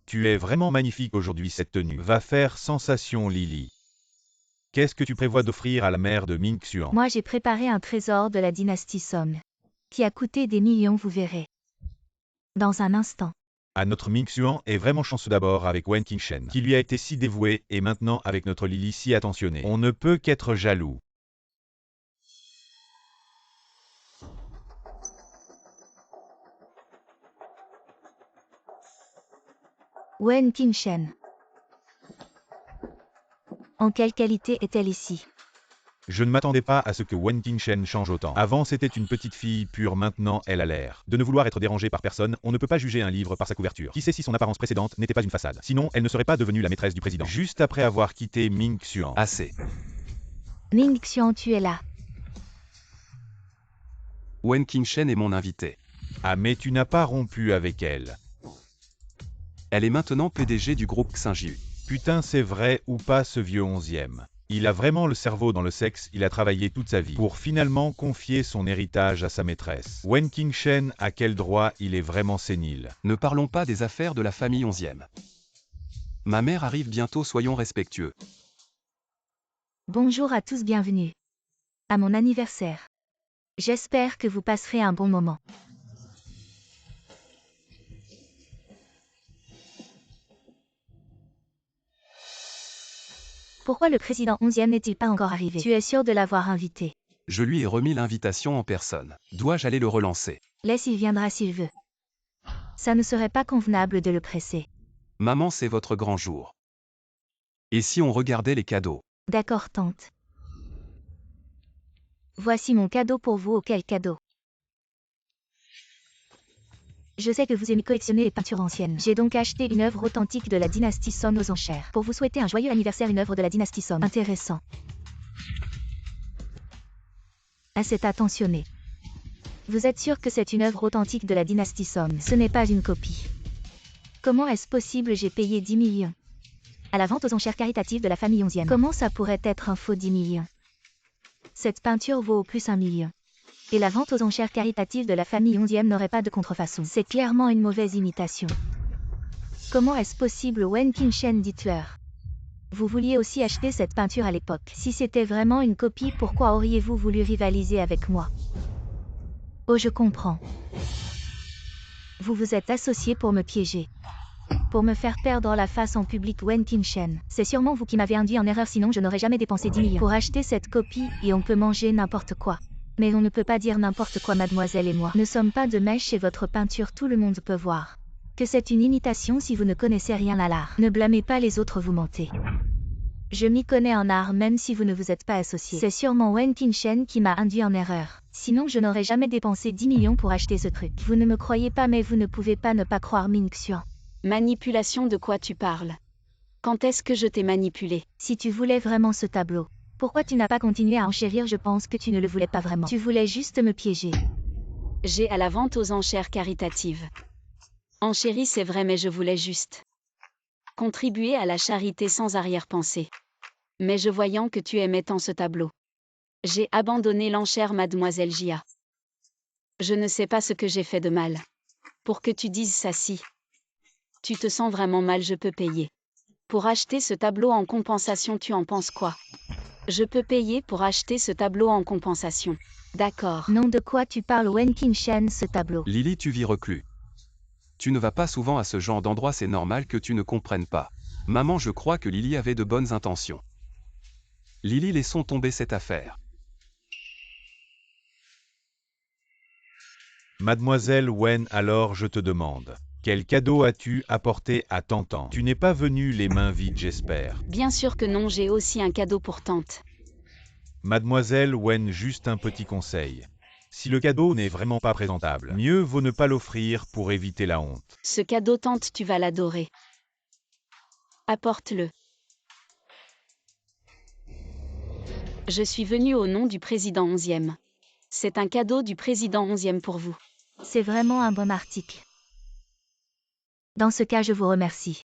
Tu es vraiment magnifique aujourd'hui, cette tenue va faire sensation, Lily. Qu'est-ce que tu prévois d'offrir à la mère de Ming Xuan? Moi j'ai préparé un trésor de la dynastie Song. Qui a coûté des millions, vous verrez. Dans un instant. À notre Ming Xuan est vraiment chanceux, d'abord avec Wen Qingshen, qui lui a été si dévoué, et maintenant avec notre Lily si attentionnée. On ne peut qu'être jaloux. Wen Qingshen. En quelle qualité est-elle ici? Je ne m'attendais pas à ce que Wen Qingshen change autant. Avant c'était une petite fille pure, maintenant elle a l'air de ne vouloir être dérangée par personne. On ne peut pas juger un livre par sa couverture. Qui sait si son apparence précédente n'était pas une façade? Sinon, elle ne serait pas devenue la maîtresse du président. Juste après avoir quitté Ming Xuan. Assez. Ming Xuan, tu es là. Wen Qingshen est mon invité. Ah, mais tu n'as pas rompu avec elle. Elle est maintenant PDG du groupe Xingyu. Putain, c'est vrai ou pas, ce vieux 11e? Il a vraiment le cerveau dans le sexe, il a travaillé toute sa vie pour finalement confier son héritage à sa maîtresse. Wen Qingshen, à quel droit il est vraiment sénile? Ne parlons pas des affaires de la famille 11e. Ma mère arrive bientôt, soyons respectueux. Bonjour à tous, bienvenue. À mon anniversaire. J'espère que vous passerez un bon moment. Pourquoi le président 11e n'est-il pas encore arrivé? Tu es sûr de l'avoir invité? Je lui ai remis l'invitation en personne. Dois-je aller le relancer? Laisse, il viendra s'il veut. Ça ne serait pas convenable de le presser. Maman, c'est votre grand jour. Et si on regardait les cadeaux? D'accord, tante. Voici mon cadeau pour vous. Quel cadeau? Je sais que vous aimez collectionner les peintures anciennes. J'ai donc acheté une œuvre authentique de la dynastie Song aux enchères. Pour vous souhaiter un joyeux anniversaire, une œuvre de la dynastie Song. Intéressant. Assez attentionné. Vous êtes sûr que c'est une œuvre authentique de la dynastie Song? Ce n'est pas une copie. Comment est-ce possible? J'ai payé 10 millions. À la vente aux enchères caritatives de la famille 11e. Comment ça pourrait être un faux 10 millions? Cette peinture vaut au plus 1 million. Et la vente aux enchères caritatives de la famille 11e n'aurait pas de contrefaçon. C'est clairement une mauvaise imitation. Comment est-ce possible? Wen Qingshen, dites-leur. Vous vouliez aussi acheter cette peinture à l'époque. Si c'était vraiment une copie, pourquoi auriez-vous voulu rivaliser avec moi? Oh, je comprends. Vous vous êtes associé pour me piéger. Pour me faire perdre la face en public. Wen Qingshen. C'est sûrement vous qui m'avez induit en erreur, sinon je n'aurais jamais dépensé 10 millions pour acheter cette copie, et on peut manger n'importe quoi. Mais on ne peut pas dire n'importe quoi. Mademoiselle et moi ne sommes pas de mèche et votre peinture tout le monde peut voir que c'est une imitation. Si vous ne connaissez rien à l'art, ne blâmez pas les autres, vous mentez. Je m'y connais en art même si vous ne vous êtes pas associé. C'est sûrement Wen Qingshen qui m'a induit en erreur. Sinon je n'aurais jamais dépensé 10 millions pour acheter ce truc. Vous ne me croyez pas, mais vous ne pouvez pas ne pas croire Ming Xuan. Manipulation, de quoi tu parles? Quand est-ce que je t'ai manipulé? Si tu voulais vraiment ce tableau, pourquoi tu n'as pas continué à enchérir? Je pense que tu ne le voulais pas vraiment. Tu voulais juste me piéger. J'ai à la vente aux enchères caritatives. Enchérie, c'est vrai, mais je voulais juste contribuer à la charité sans arrière-pensée. Mais je voyant que tu aimais tant ce tableau, j'ai abandonné l'enchère, mademoiselle Jia. Je ne sais pas ce que j'ai fait de mal pour que tu dises ça. Si tu te sens vraiment mal, je peux payer pour acheter ce tableau en compensation. Tu en penses quoi? Je peux payer pour acheter ce tableau en compensation. D'accord. Non, de quoi tu parles? Wen Qingshen, ce tableau. Lily, tu vis reclus. Tu ne vas pas souvent à ce genre d'endroit, c'est normal que tu ne comprennes pas. Maman, je crois que Lily avait de bonnes intentions. Lily, laissons tomber cette affaire. Mademoiselle Wen, alors je te demande, quel cadeau as-tu apporté à Tantan? Tu n'es pas venue les mains vides, j'espère. Bien sûr que non, j'ai aussi un cadeau pour tante. Mademoiselle Wen, juste un petit conseil. Si le cadeau n'est vraiment pas présentable, mieux vaut ne pas l'offrir pour éviter la honte. Ce cadeau, tante, tu vas l'adorer. Apporte-le. Je suis venue au nom du président 11e. C'est un cadeau du président 11e pour vous. C'est vraiment un bon article. Dans ce cas, je vous remercie.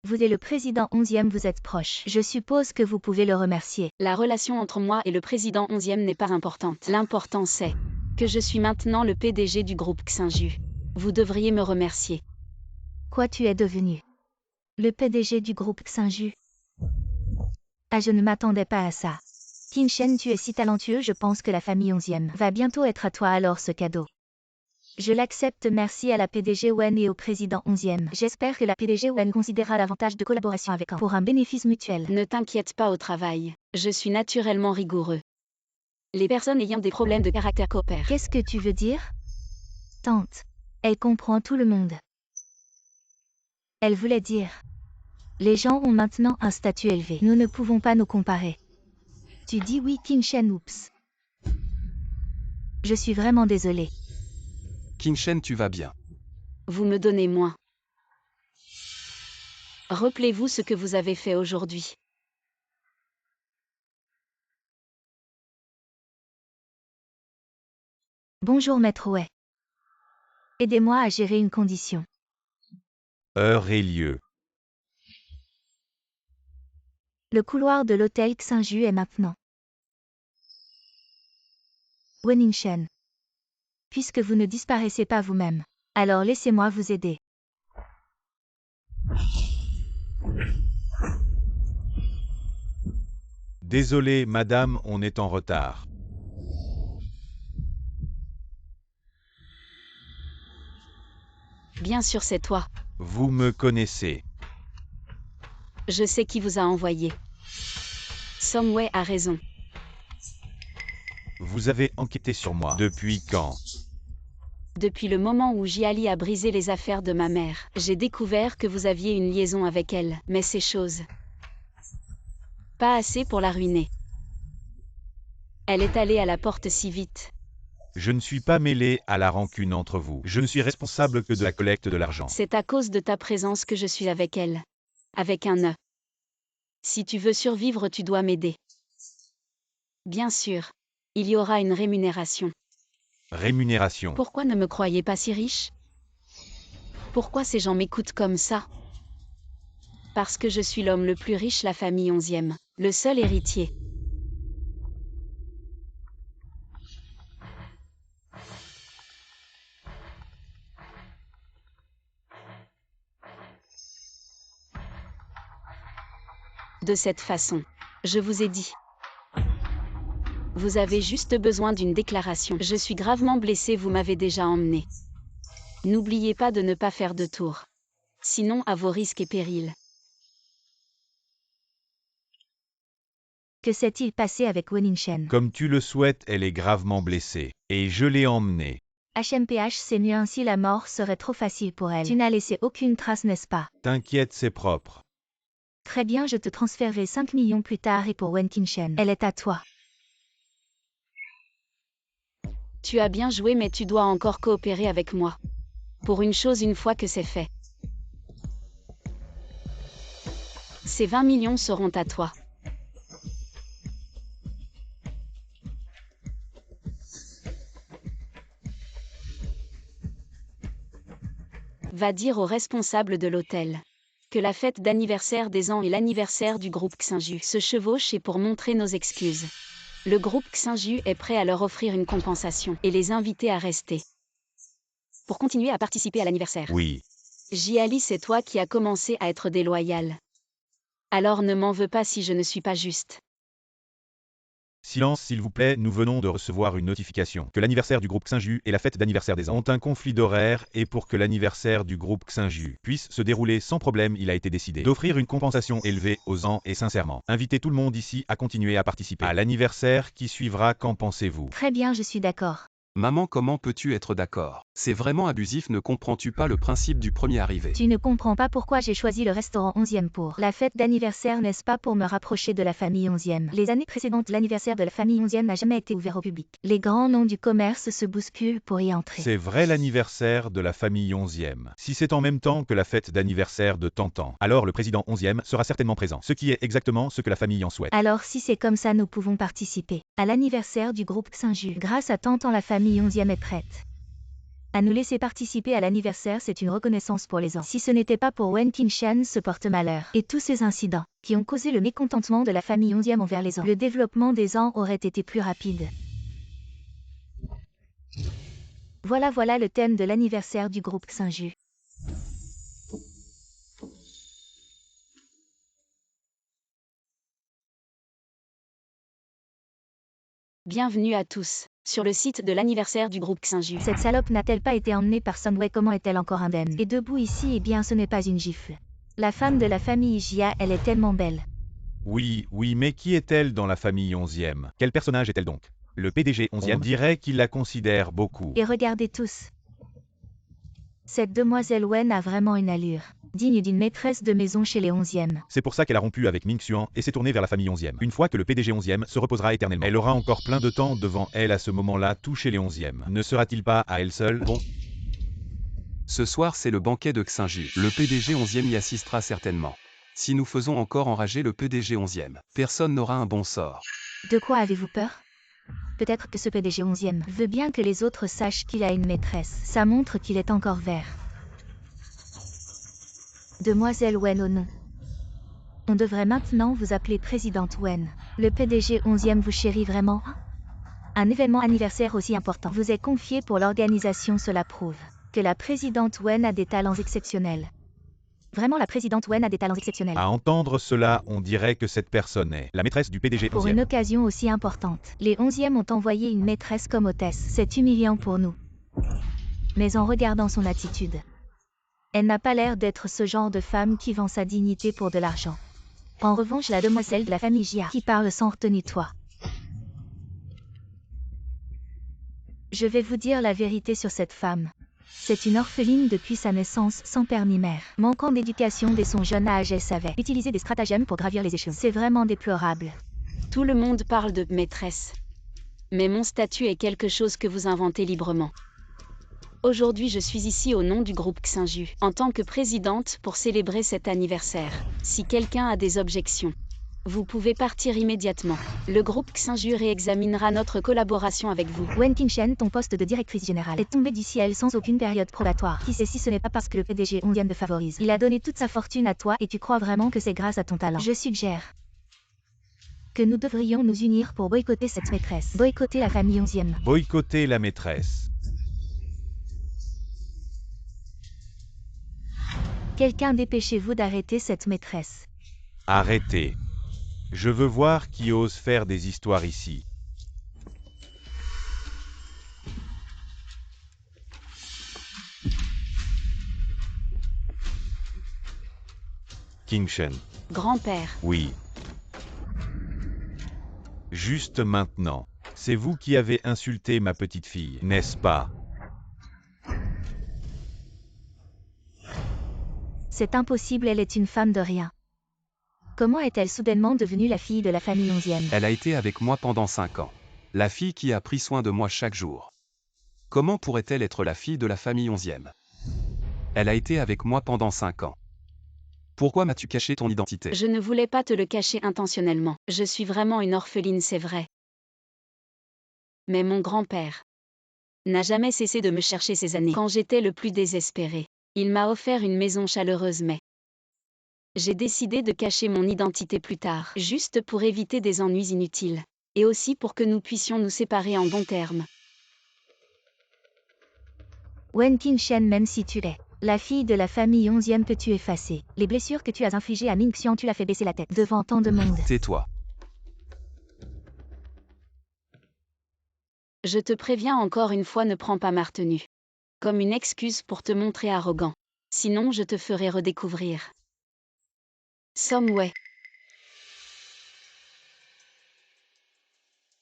Vous et le président 11e, vous êtes proches. Je suppose que vous pouvez le remercier. La relation entre moi et le président 11e n'est pas importante. L'important c'est que je suis maintenant le PDG du groupe Xinju. Vous devriez me remercier. Quoi, tu es devenu le PDG du groupe Xinju? Ah, je ne m'attendais pas à ça. Qingshen, tu es si talentueux, je pense que la famille 11e va bientôt être à toi. Alors ce cadeau, je l'accepte, merci à la PDG Wen et au président 11e. J'espère que la PDG Wen considérera davantage de collaboration avec pour un bénéfice mutuel. Ne t'inquiète pas au travail. Je suis naturellement rigoureux. Les personnes ayant des problèmes de caractère coopèrent. Qu'est-ce que tu veux dire? Tante, elle comprend tout le monde. Elle voulait dire, les gens ont maintenant un statut élevé. Nous ne pouvons pas nous comparer. Tu dis oui, Qingshen, oups. Je suis vraiment désolée. Qingshen, tu vas bien. Vous me donnez moins. Rappelez-vous ce que vous avez fait aujourd'hui. Bonjour Maître Wei. Aidez-moi à gérer une condition. Heure et lieu. Le couloir de l'hôtel Xinju est maintenant. Weningshen. Puisque vous ne disparaissez pas vous-même, alors laissez-moi vous aider. Désolé, madame, on est en retard. Bien sûr, c'est toi. Vous me connaissez. Je sais qui vous a envoyé. Song Wei a raison. Vous avez enquêté sur moi. Depuis quand? Depuis le moment où Jiali a brisé les affaires de ma mère, j'ai découvert que vous aviez une liaison avec elle, mais ces choses. Pas assez pour la ruiner. Elle est allée à la porte si vite. Je ne suis pas mêlé à la rancune entre vous. Je ne suis responsable que de la collecte de l'argent. C'est à cause de ta présence que je suis avec elle. Avec un E. Si tu veux survivre, tu dois m'aider. Bien sûr. Il y aura une rémunération. Rémunération. Pourquoi ne me croyez pas si riche? Pourquoi ces gens m'écoutent comme ça? Parce que je suis l'homme le plus riche, la famille 11e. Le seul héritier. De cette façon. Je vous ai dit. Vous avez juste besoin d'une déclaration. Je suis gravement blessé, vous m'avez déjà emmené. N'oubliez pas de ne pas faire de tour. Sinon, à vos risques et périls. Que s'est-il passé avec Weningshen? Comme tu le souhaites, elle est gravement blessée. Et je l'ai emmenée. HMPH, c'est mieux ainsi, la mort serait trop facile pour elle. Tu n'as laissé aucune trace, n'est-ce pas? T'inquiète, c'est propre. Très bien, je te transférerai 5 millions plus tard et pour Weningshen. Elle est à toi. Tu as bien joué, mais tu dois encore coopérer avec moi. Pour une chose, une fois que c'est fait. Ces 20 millions seront à toi. Va dire aux responsables de l'hôtel que la fête d'anniversaire des ans et l'anniversaire du groupe Xinju se chevauchent, et pour montrer nos excuses. Le groupe Xinju est prêt à leur offrir une compensation et les inviter à rester. Pour continuer à participer à l'anniversaire. Oui. Jiali, c'est toi qui as commencé à être déloyal. Alors ne m'en veux pas si je ne suis pas juste. Silence s'il vous plaît, nous venons de recevoir une notification que l'anniversaire du groupe Xinju et la fête d'anniversaire des ans ont un conflit d'horaire, et pour que l'anniversaire du groupe Xinju puisse se dérouler sans problème, il a été décidé d'offrir une compensation élevée aux ans et sincèrement inviter tout le monde ici à continuer à participer à l'anniversaire qui suivra. Qu'en pensez-vous? Très bien, je suis d'accord. Maman, comment peux-tu être d'accord? C'est vraiment abusif, ne comprends-tu pas le principe du premier arrivé? Tu ne comprends pas pourquoi j'ai choisi le restaurant 11e pour la fête d'anniversaire, n'est-ce pas, pour me rapprocher de la famille 11e. Les années précédentes, l'anniversaire de la famille 11e n'a jamais été ouvert au public. Les grands noms du commerce se bousculent pour y entrer. C'est vrai, l'anniversaire de la famille 11e. Si c'est en même temps que la fête d'anniversaire de Tantan, alors le président 11e sera certainement présent, ce qui est exactement ce que la famille en souhaite. Alors si c'est comme ça, nous pouvons participer à l'anniversaire du groupe Xinju. Grâce à Tantan, la famille 11e est prête à nous laisser participer à l'anniversaire. C'est une reconnaissance pour les ans. Si ce n'était pas pour Weningshen, ce porte-malheur et tous ces incidents qui ont causé le mécontentement de la famille 11e envers les ans, le développement des ans aurait été plus rapide. Voilà le thème de l'anniversaire du groupe Xinju. Bienvenue à tous, sur le site de l'anniversaire du groupe Xinju. Cette salope n'a-t-elle pas été emmenée par Sunway? Comment est-elle encore indemne et debout ici? Eh bien, ce n'est pas une gifle. La femme de la famille Jia, elle est tellement belle. Oui, mais qui est-elle dans la famille 11e? Quel personnage est-elle donc? Le PDG 11e dirait qu'il la considère beaucoup. Et regardez tous. Cette demoiselle Wen a vraiment une allure digne d'une maîtresse de maison chez les 11e. C'est pour ça qu'elle a rompu avec Ming Xuan et s'est tournée vers la famille 11e. Une fois que le PDG 11e se reposera éternellement, elle aura encore plein de temps devant elle à ce moment-là, tout chez les 11e. Ne sera-t-il pas à elle seule? Bon. Ce soir, c'est le banquet de Xinju. Le PDG 11e y assistera certainement. Si nous faisons encore enrager le PDG 11e, personne n'aura un bon sort. De quoi avez-vous peur? Peut-être que ce PDG 11e veut bien que les autres sachent qu'il a une maîtresse. Ça montre qu'il est encore vert. Demoiselle Wen, oh non. On devrait maintenant vous appeler Présidente Wen. Le PDG 11e vous chérit vraiment? Un événement anniversaire aussi important vous est confié pour l'organisation, cela prouve que la Présidente Wen a des talents exceptionnels. Vraiment, la Présidente Wen a des talents exceptionnels. À entendre cela, on dirait que cette personne est la maîtresse du PDG 11e. Pour une occasion aussi importante, les 11e ont envoyé une maîtresse comme hôtesse. C'est humiliant pour nous. Mais en regardant son attitude, elle n'a pas l'air d'être ce genre de femme qui vend sa dignité pour de l'argent. En revanche, la demoiselle de la famille Jia qui parle sans retenue, toi. Je vais vous dire la vérité sur cette femme. C'est une orpheline depuis sa naissance sans père ni mère. Manquant d'éducation dès son jeune âge, elle savait utiliser des stratagèmes pour gravir les échelons. C'est vraiment déplorable. Tout le monde parle de maîtresse. Mais mon statut est quelque chose que vous inventez librement. Aujourd'hui, je suis ici au nom du groupe Xinju, en tant que présidente pour célébrer cet anniversaire. Si quelqu'un a des objections, vous pouvez partir immédiatement. Le groupe Xinju réexaminera notre collaboration avec vous. Wen Qingshen, ton poste de directrice générale est tombé du ciel sans aucune période probatoire. Qui sait si ce n'est pas parce que le PDG 11e te favorise. Il a donné toute sa fortune à toi et tu crois vraiment que c'est grâce à ton talent. Je suggère que nous devrions nous unir pour boycotter cette maîtresse. Boycotter la famille 11e. Boycotter la maîtresse. Quelqu'un dépêchez-vous d'arrêter cette maîtresse. Arrêtez. Je veux voir qui ose faire des histoires ici. Qingshen. Grand-père, Oui. Juste maintenant. C'est vous qui avez insulté ma petite fille, n'est-ce pas? C'est impossible, elle est une femme de rien. Comment est-elle soudainement devenue la fille de la famille 11e? Elle a été avec moi pendant 5 ans. La fille qui a pris soin de moi chaque jour. Comment pourrait-elle être la fille de la famille 11e? Elle a été avec moi pendant 5 ans. Pourquoi m'as-tu caché ton identité? je ne voulais pas te le cacher intentionnellement. Je suis vraiment une orpheline, c'est vrai. Mais mon grand-père n'a jamais cessé de me chercher ces années. Quand j'étais le plus désespéré, il m'a offert une maison chaleureuse, mais j'ai décidé de cacher mon identité plus tard, juste pour éviter des ennuis inutiles. Et aussi pour que nous puissions nous séparer en bons termes. Wen Qingshen, même si tu es la fille de la famille 11e, peux-tu effacer les blessures que tu as infligées à Ming Xian? Tu l'as fait baisser la tête devant tant de monde. Tais-toi. Je te préviens encore une fois, ne prends pas ma retenue comme une excuse pour te montrer arrogant. Sinon je te ferai redécouvrir. Somway.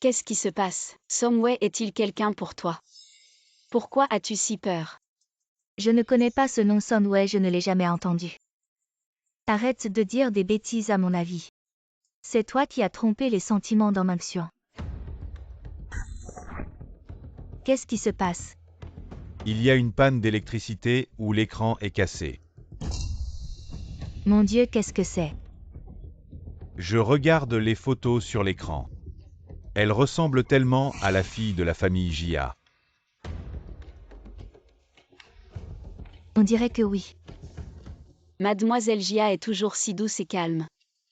Qu'est-ce qui se passe? Somway est-il quelqu'un pour toi? Pourquoi as-tu si peur? Je ne connais pas ce nom Somway, je ne l'ai jamais entendu. Arrête de dire des bêtises à mon avis. C'est toi qui as trompé les sentiments dans Ming Xian. Qu'est-ce qui se passe? Il y a une panne d'électricité ou l'écran est cassé. Mon Dieu, qu'est-ce que c'est? Je regarde les photos sur l'écran. Elle ressemble tellement à la fille de la famille Jia. On dirait que oui. Mademoiselle Jia est toujours si douce et calme.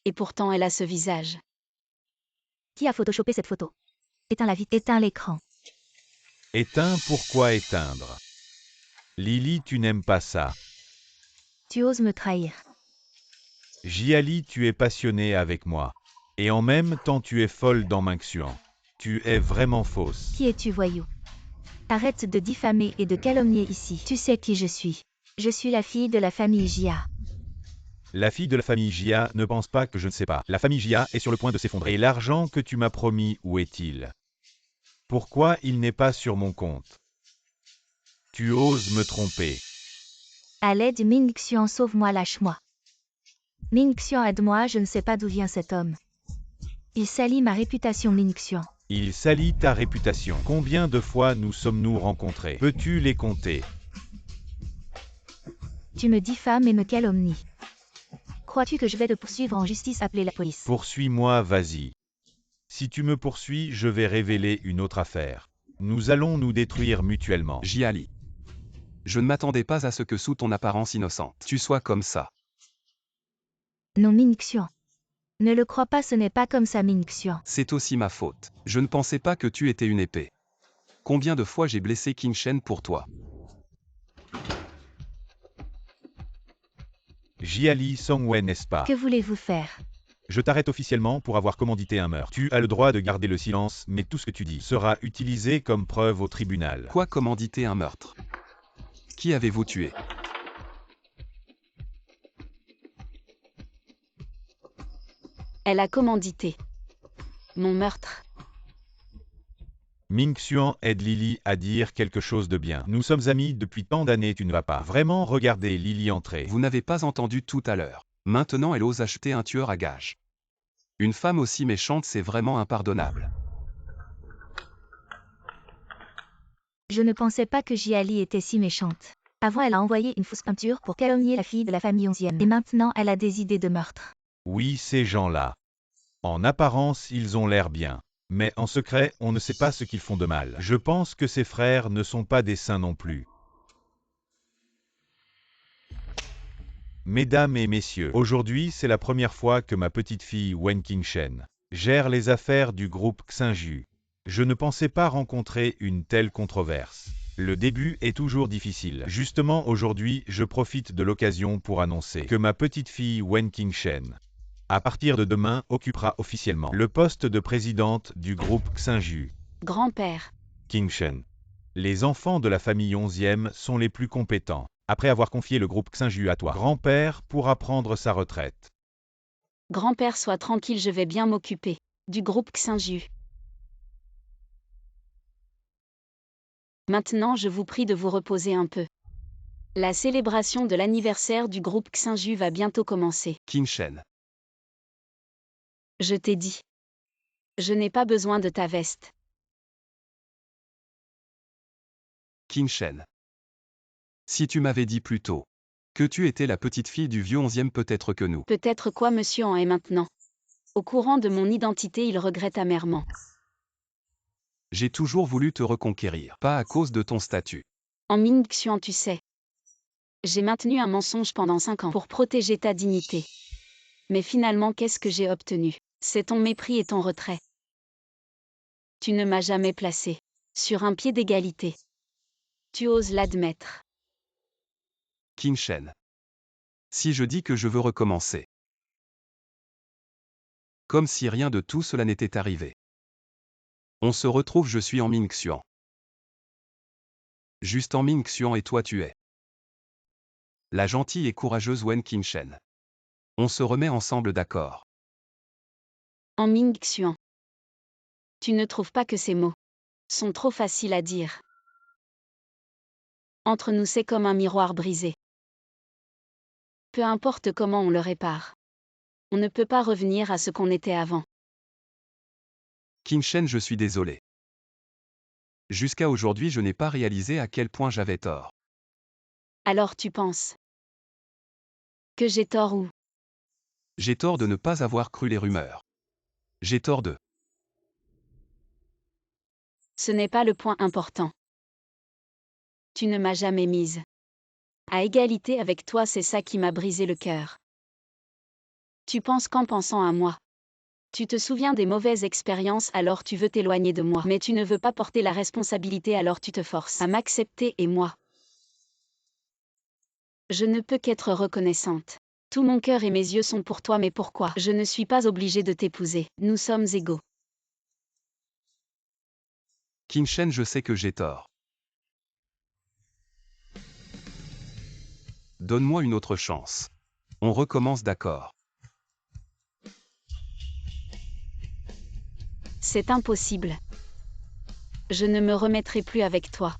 Et pourtant elle a ce visage. Qui a photoshopé cette photo? Éteins la vitre, éteins l'écran. Éteins, pourquoi éteindre? Lily, tu n'aimes pas ça. Tu oses me trahir. Jiali, tu es passionnée avec moi. Et en même temps tu es folle dans Ming Xian. Tu es vraiment fausse. Qui es-tu, voyou? Arrête de diffamer et de calomnier ici. Tu sais qui je suis. Je suis la fille de la famille Jia. La fille de la famille Jia ne pense pas que je ne sais pas. La famille Jia est sur le point de s'effondrer. Et l'argent que tu m'as promis, où est-il? Pourquoi il n'est pas sur mon compte? Tu oses me tromper. À l'aide, Ming Xian, sauve-moi, lâche-moi. Ming Xian, aide-moi, je ne sais pas d'où vient cet homme. Il salit ma réputation, Ming Xian. Il salit ta réputation. Combien de fois nous sommes-nous rencontrés? Peux-tu les compter? Tu me diffames et me calomnies. Crois-tu que je vais te poursuivre en justice, appeler la police? Poursuis-moi, vas-y. Si tu me poursuis, je vais révéler une autre affaire. Nous allons nous détruire mutuellement. Jiali. Je ne m'attendais pas à ce que sous ton apparence innocente, tu sois comme ça. Non, Ming Xian. Ne le crois pas, ce n'est pas comme ça, Ming Xian. C'est aussi ma faute. Je ne pensais pas que tu étais une épée. Combien de fois j'ai blessé Qingshen pour toi? Jiali Songwei, n'est-ce pas? Que voulez-vous faire? Je t'arrête officiellement pour avoir commandité un meurtre. Tu as le droit de garder le silence, mais tout ce que tu dis sera utilisé comme preuve au tribunal. Quoi, commanditer un meurtre? Qui avez-vous tué? Elle a commandité mon meurtre. Ming Xuan aide Lily à dire quelque chose de bien. Nous sommes amis depuis tant d'années, tu ne vas pas vraiment regarder Lily entrer. Vous n'avez pas entendu tout à l'heure. Maintenant elle ose acheter un tueur à gages. Une femme aussi méchante, c'est vraiment impardonnable. Je ne pensais pas que Jiali était si méchante. Avant, elle a envoyé une fausse peinture pour calomnier la fille de la famille 11e. Et maintenant, elle a des idées de meurtre. Oui, ces gens-là. En apparence, ils ont l'air bien. Mais en secret, on ne sait pas ce qu'ils font de mal. Je pense que ses frères ne sont pas des saints non plus. Mesdames et messieurs, aujourd'hui c'est la première fois que ma petite fille Wen Qingshen gère les affaires du groupe Xinju. Je ne pensais pas rencontrer une telle controverse. Le début est toujours difficile. Justement aujourd'hui, je profite de l'occasion pour annoncer que ma petite fille Wen Qingshen, à partir de demain, occupera officiellement le poste de présidente du groupe Xinju. Grand-père. Qingshen. Les enfants de la famille 11e sont les plus compétents. Après avoir confié le groupe Xinju à toi, grand-père pourra prendre sa retraite. Grand-père, sois tranquille, je vais bien m'occuper du groupe Xinju. Maintenant, je vous prie de vous reposer un peu. La célébration de l'anniversaire du groupe Xinju va bientôt commencer. Qingshen. Je t'ai dit. Je n'ai pas besoin de ta veste. Qingshen. Si tu m'avais dit plus tôt que tu étais la petite fille du vieux 11e, peut-être que nous. Peut-être quoi monsieur en est maintenant. Au courant de mon identité, il regrette amèrement. J'ai toujours voulu te reconquérir, pas à cause de ton statut. En Ming Xuan, tu sais. J'ai maintenu un mensonge pendant 5 ans pour protéger ta dignité. Mais finalement, qu'est-ce que j'ai obtenu? C'est ton mépris et ton retrait. Tu ne m'as jamais placé sur un pied d'égalité. Tu oses l'admettre. Qingshen. Si je dis que je veux recommencer. Comme si rien de tout cela n'était arrivé. On se retrouve, je suis en Ming Xuan. Juste en Ming Xuan et toi tu es la gentille et courageuse Wen Qingshen. On se remet ensemble, d'accord? En Ming Xuan. Tu ne trouves pas que ces mots sont trop faciles à dire? Entre nous, c'est comme un miroir brisé. Peu importe comment on le répare. On ne peut pas revenir à ce qu'on était avant. Qingshen, je suis désolé. Jusqu'à aujourd'hui, je n'ai pas réalisé à quel point j'avais tort. Alors tu penses que j'ai tort ou? J'ai tort de ne pas avoir cru les rumeurs. J'ai tort de... Ce n'est pas le point important. Tu ne m'as jamais mise à égalité avec toi, c'est ça qui m'a brisé le cœur. Tu penses qu'en pensant à moi, tu te souviens des mauvaises expériences, alors tu veux t'éloigner de moi. Mais tu ne veux pas porter la responsabilité, alors tu te forces à m'accepter, et moi, je ne peux qu'être reconnaissante. Tout mon cœur et mes yeux sont pour toi, mais pourquoi? Je ne suis pas obligée de t'épouser. Nous sommes égaux. Qingshen, je sais que j'ai tort. Donne-moi une autre chance. On recommence, d'accord? C'est impossible. Je ne me remettrai plus avec toi.